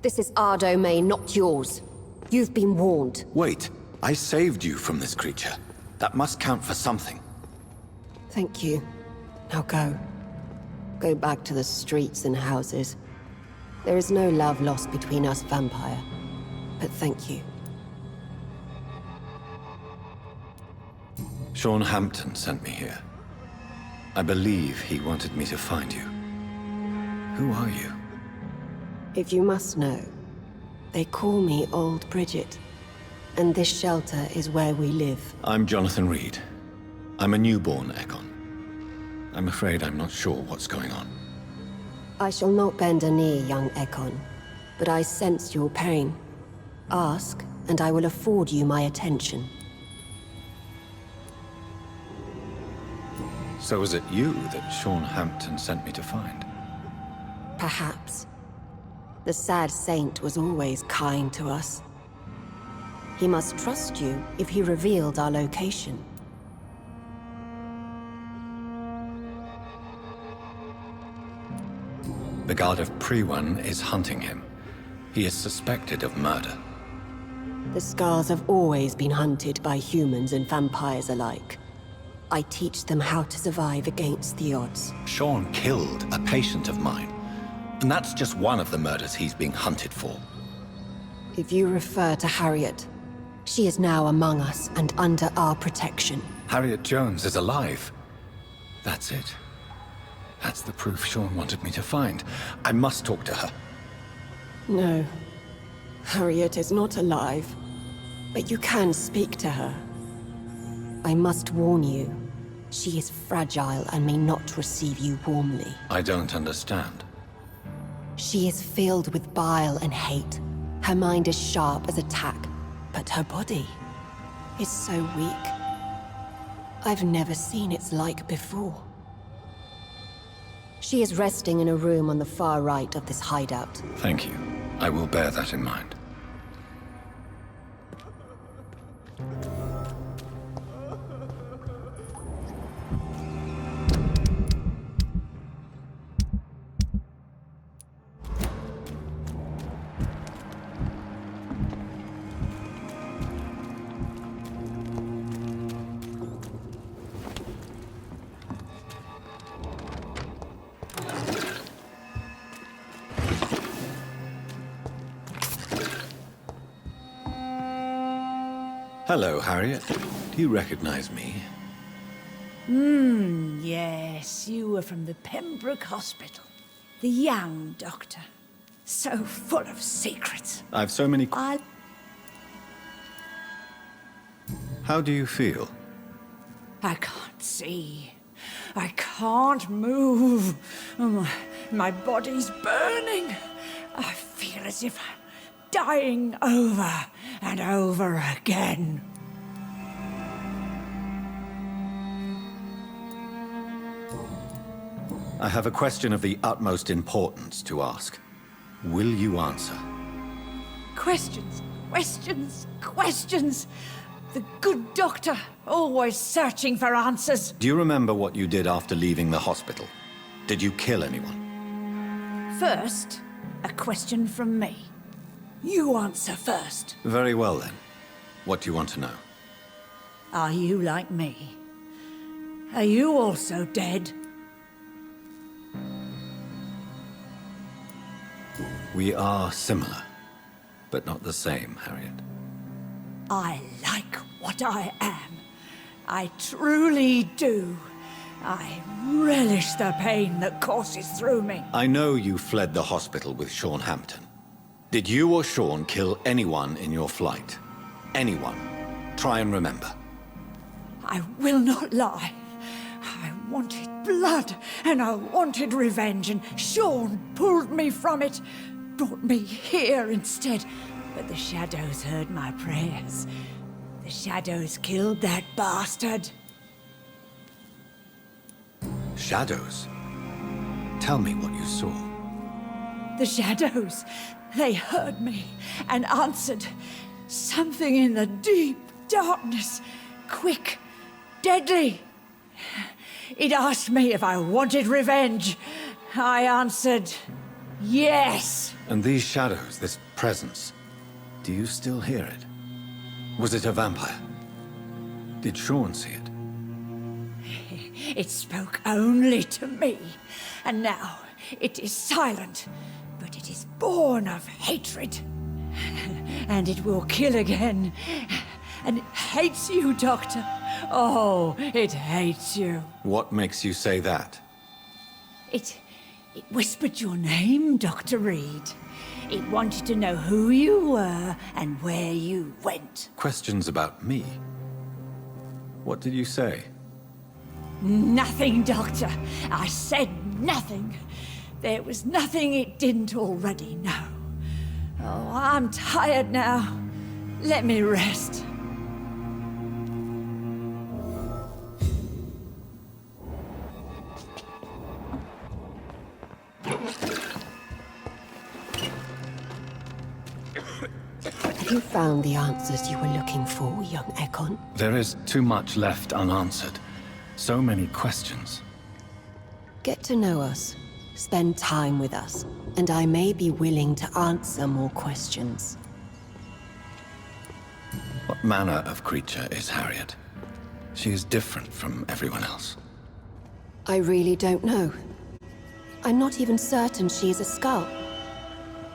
[SPEAKER 9] This is our domain, not yours. You've been warned.
[SPEAKER 1] Wait, I saved you from this creature. That must count for something.
[SPEAKER 9] Thank you. Now go. Go back to the streets and houses. There is no love lost between us, vampire. But thank you.
[SPEAKER 1] Sean Hampton sent me here. I believe he wanted me to find you. Who are you?
[SPEAKER 9] If you must know, they call me Old Bridget. And this shelter is where we live.
[SPEAKER 1] I'm Jonathan Reed. I'm a newborn Ekon. I'm afraid I'm not sure what's going on.
[SPEAKER 9] I shall not bend a knee, young Ekon, but I sense your pain. Ask, and I will afford you my attention.
[SPEAKER 1] So was it you that Sean Hampton sent me to find?
[SPEAKER 9] Perhaps. The sad saint was always kind to us. He must trust you if he revealed our location.
[SPEAKER 1] The guard of Priwen is hunting him. He is suspected of murder.
[SPEAKER 9] The Scars have always been hunted by humans and vampires alike. I teach them how to survive against the odds.
[SPEAKER 1] Sean killed a patient of mine. And that's just one of the murders he's being hunted for.
[SPEAKER 9] If you refer to Harriet, she is now among us and under our protection.
[SPEAKER 1] Harriet Jones is alive. That's it. That's the proof Sean wanted me to find. I must talk to her.
[SPEAKER 9] No. Harriet is not alive. But you can speak to her. I must warn you. She is fragile and may not receive you warmly.
[SPEAKER 1] I don't understand.
[SPEAKER 9] She is filled with bile and hate. Her mind is sharp as a tack, but her body is so weak. I've never seen its like before. She is resting in a room on the far right of this hideout.
[SPEAKER 1] Thank you. I will bear that in mind. Hello, Harriet. Do you recognize me?
[SPEAKER 4] Yes, you were from the Pembroke Hospital. The young doctor. So full of secrets.
[SPEAKER 1] I've so many... How do you feel?
[SPEAKER 4] I can't see. I can't move. My body's burning. I feel as if I'm dying over and over again.
[SPEAKER 1] I have a question of the utmost importance to ask. Will you answer?
[SPEAKER 4] Questions, questions, questions. The good doctor, always searching for answers.
[SPEAKER 1] Do you remember what you did after leaving the hospital? Did you kill anyone?
[SPEAKER 4] First, a question from me. You answer first.
[SPEAKER 1] Very well, then. What do you want to know?
[SPEAKER 4] Are you like me? Are you also dead?
[SPEAKER 1] We are similar, but not the same, Harriet.
[SPEAKER 4] I like what I am. I truly do. I relish the pain that courses through me.
[SPEAKER 1] I know you fled the hospital with Sean Hampton. Did you or Sean kill anyone in your flight? Anyone? Try and remember.
[SPEAKER 4] I will not lie. I wanted blood, and I wanted revenge, and Sean pulled me from it, brought me here instead. But the shadows heard my prayers. The shadows killed that bastard.
[SPEAKER 1] Shadows? Tell me what you saw.
[SPEAKER 4] The shadows, they heard me and answered. Something in the deep darkness, quick, deadly. It asked me if I wanted revenge. I answered, yes.
[SPEAKER 1] And these shadows, this presence, do you still hear it? Was it a vampire? Did Sean see it?
[SPEAKER 4] It spoke only to me, and now it is silent, but it is born of hatred. And it will kill again. And it hates you, Doctor. Oh, it hates you.
[SPEAKER 1] What makes you say that?
[SPEAKER 4] It whispered your name, Dr. Reed. It wanted to know who you were and where you went.
[SPEAKER 1] Questions about me? What did you say?
[SPEAKER 4] Nothing, Doctor. I said nothing. There was nothing it didn't already know. Oh, I'm tired now. Let me rest.
[SPEAKER 9] Have you found the answers you were looking for, young Ekon?
[SPEAKER 1] There is too much left unanswered. So many questions.
[SPEAKER 9] Get to know us, Spend time with us, and I may be willing to answer more questions.
[SPEAKER 1] What manner of creature is Harriet? She is different from everyone else.
[SPEAKER 9] I really don't know. I'm not even certain she is a skull.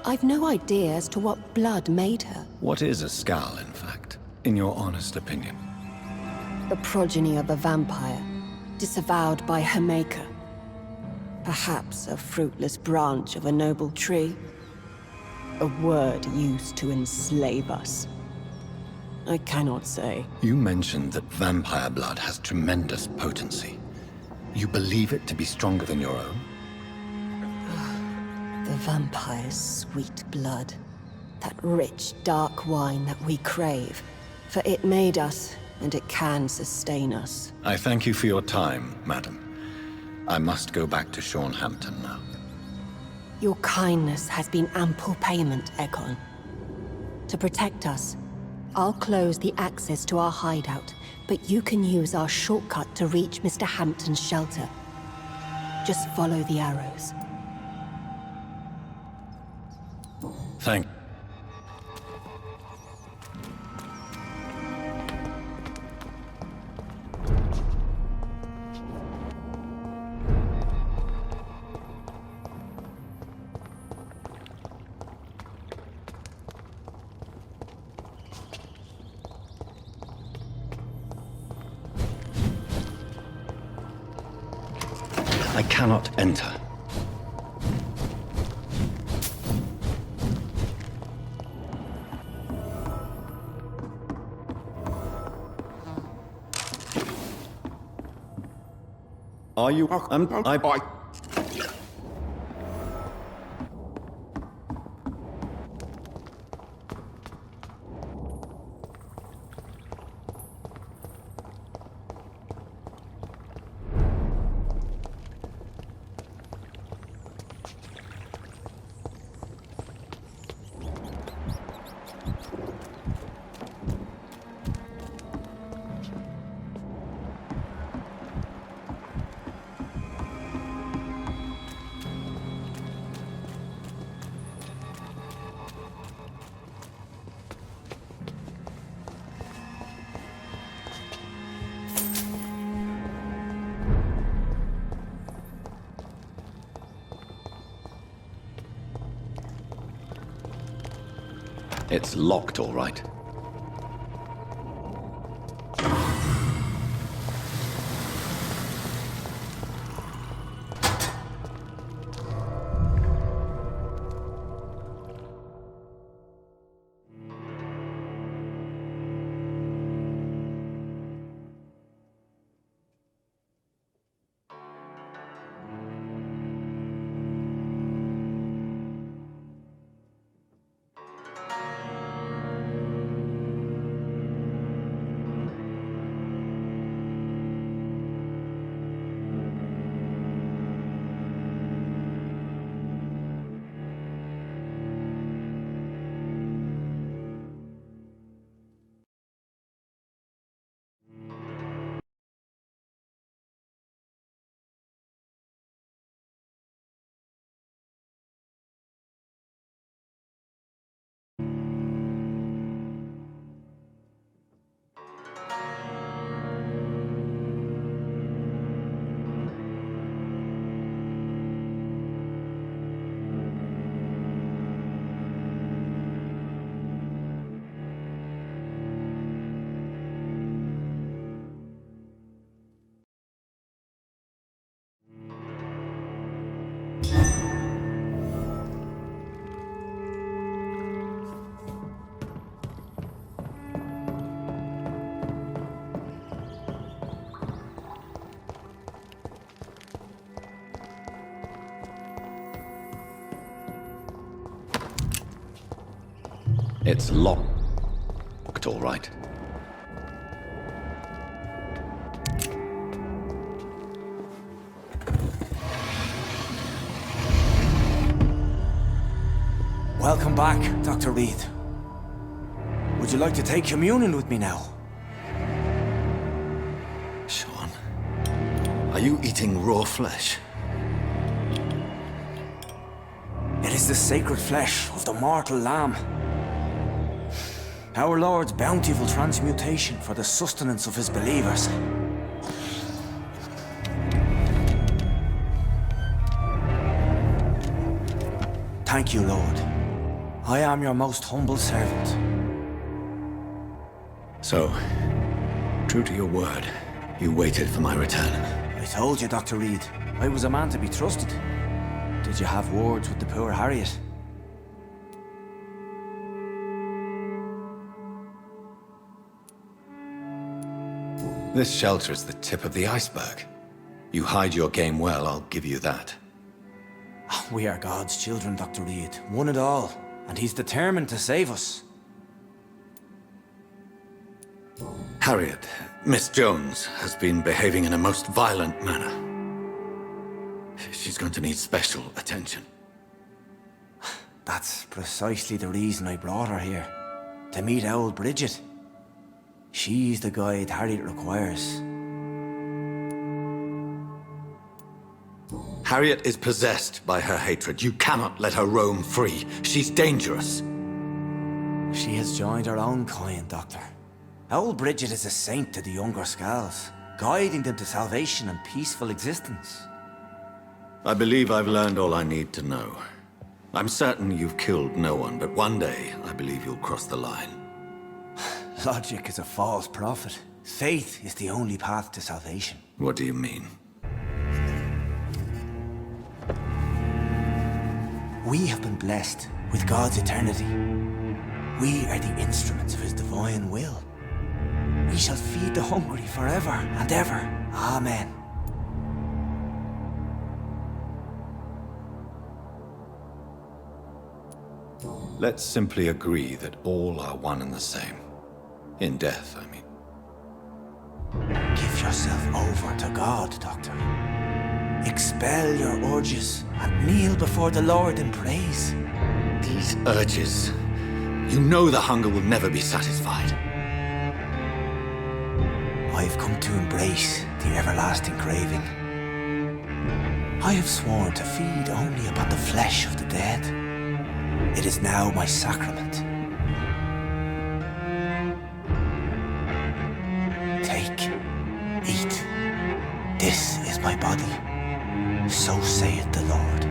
[SPEAKER 9] I've no idea as to what blood made her.
[SPEAKER 1] What is a skull, in fact, in your honest opinion?
[SPEAKER 9] The progeny of a vampire, disavowed by her maker. Perhaps a fruitless branch of a noble tree. A word used to enslave us. I cannot say.
[SPEAKER 1] You mentioned that vampire blood has tremendous potency. You believe it to be stronger than your own?
[SPEAKER 9] The vampire's sweet blood. That rich, dark wine that we crave. For it made us, and it can sustain us.
[SPEAKER 1] I thank you for your time, madam. I must go back to Hampton now.
[SPEAKER 9] Your kindness has been ample payment, Egon. To protect us, I'll close the access to our hideout, but you can use our shortcut to reach Mr. Hampton's shelter. Just follow the arrows.
[SPEAKER 1] Thank you. I cannot enter. Are you? It's locked, all right. It's locked, all right.
[SPEAKER 13] Welcome back, Dr. Reed. Would you like to take communion with me now?
[SPEAKER 1] Sean, are you eating raw flesh?
[SPEAKER 13] the sacred flesh of the mortal lamb. Our Lord's bountiful transmutation for the sustenance of his believers. Thank you, Lord. I am your most humble servant.
[SPEAKER 1] So, true to your word, you waited for my return.
[SPEAKER 13] I told you, Dr. Reed, I was a man to be trusted. Did you have words with the poor Harriet?
[SPEAKER 1] This shelter is the tip of the iceberg. You hide your game well, I'll give you that.
[SPEAKER 13] We are God's children, Dr. Reed, one and all, and he's determined to save us.
[SPEAKER 1] Harriet, Miss Jones, has been behaving in a most violent manner. She's going to need special attention.
[SPEAKER 13] That's precisely the reason I brought her here. To meet old Bridget. She's the guide Harriet requires.
[SPEAKER 1] Harriet is possessed by her hatred. You cannot let her roam free. She's dangerous.
[SPEAKER 13] She has joined her own kind, Doctor. Old Bridget is a saint to the younger Scals, guiding them to salvation and peaceful existence.
[SPEAKER 1] I believe I've learned all I need to know. I'm certain you've killed no one, but one day I believe you'll cross the line.
[SPEAKER 13] Logic is a false prophet. Faith is the only path to salvation.
[SPEAKER 1] What do you mean?
[SPEAKER 13] We have been blessed with God's eternity. We are the instruments of his divine will. We shall feed the hungry forever and ever. Amen.
[SPEAKER 1] Let's simply agree that all are one and the same. In death, I mean.
[SPEAKER 13] Give yourself over to God, Doctor. Expel your urges and kneel before the Lord in praise.
[SPEAKER 1] These urges. You know the hunger will never be satisfied.
[SPEAKER 13] I've come to embrace the everlasting craving. I have sworn to feed only upon the flesh of the dead. It is now my sacrament. Take, eat. This is my body. So saith the Lord.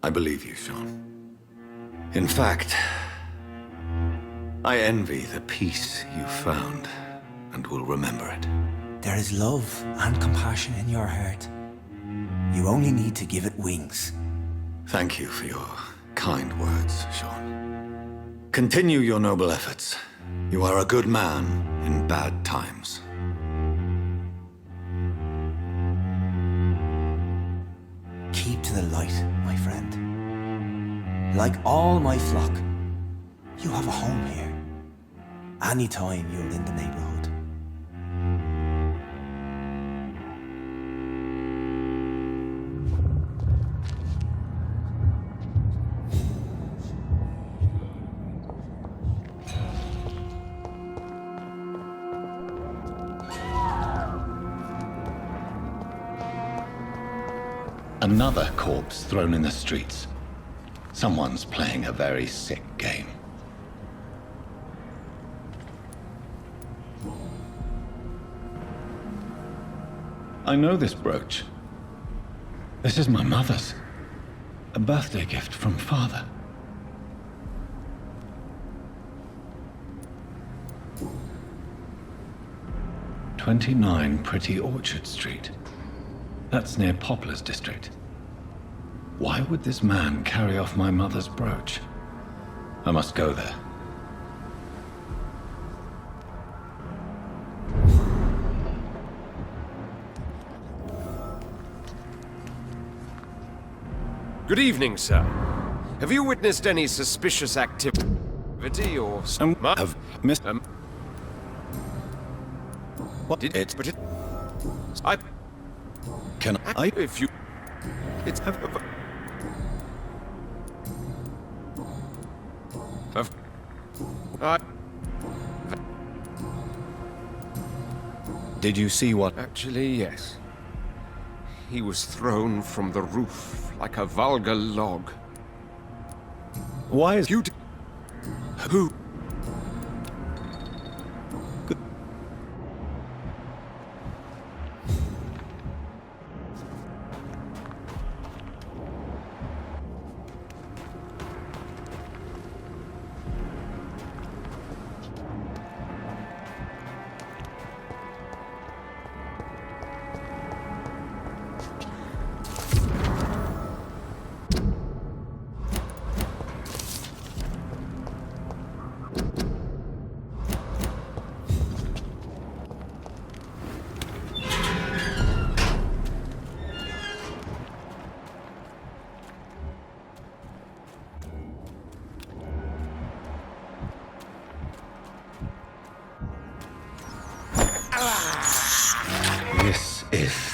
[SPEAKER 1] I believe you, Sean. In fact, I envy the peace you found, and will remember it.
[SPEAKER 13] There is love and compassion in your heart. You only need to give it wings.
[SPEAKER 1] Thank you for your kind words, Sean. Continue your noble efforts. You are a good man in bad times.
[SPEAKER 13] Keep to the light, my friend. Like all my flock, you have a home here. Anytime you're in the neighborhood.
[SPEAKER 1] Another corpse thrown in the streets. Someone's playing a very sick game. I know this brooch. This is my mother's. A birthday gift from father. "29 Pretty Orchard Street. That's near Poplar's district. Why would this man carry off my mother's brooch? I must go there.
[SPEAKER 14] Good evening, sir. Have you witnessed any suspicious activity or
[SPEAKER 1] Have missed what
[SPEAKER 14] did
[SPEAKER 1] it?
[SPEAKER 14] But it I
[SPEAKER 1] Can I?
[SPEAKER 14] If you it's
[SPEAKER 1] Did you see what...
[SPEAKER 14] Actually, yes. He was thrown from the roof like a vulgar log.
[SPEAKER 1] Why is...
[SPEAKER 14] You... Who...
[SPEAKER 1] This is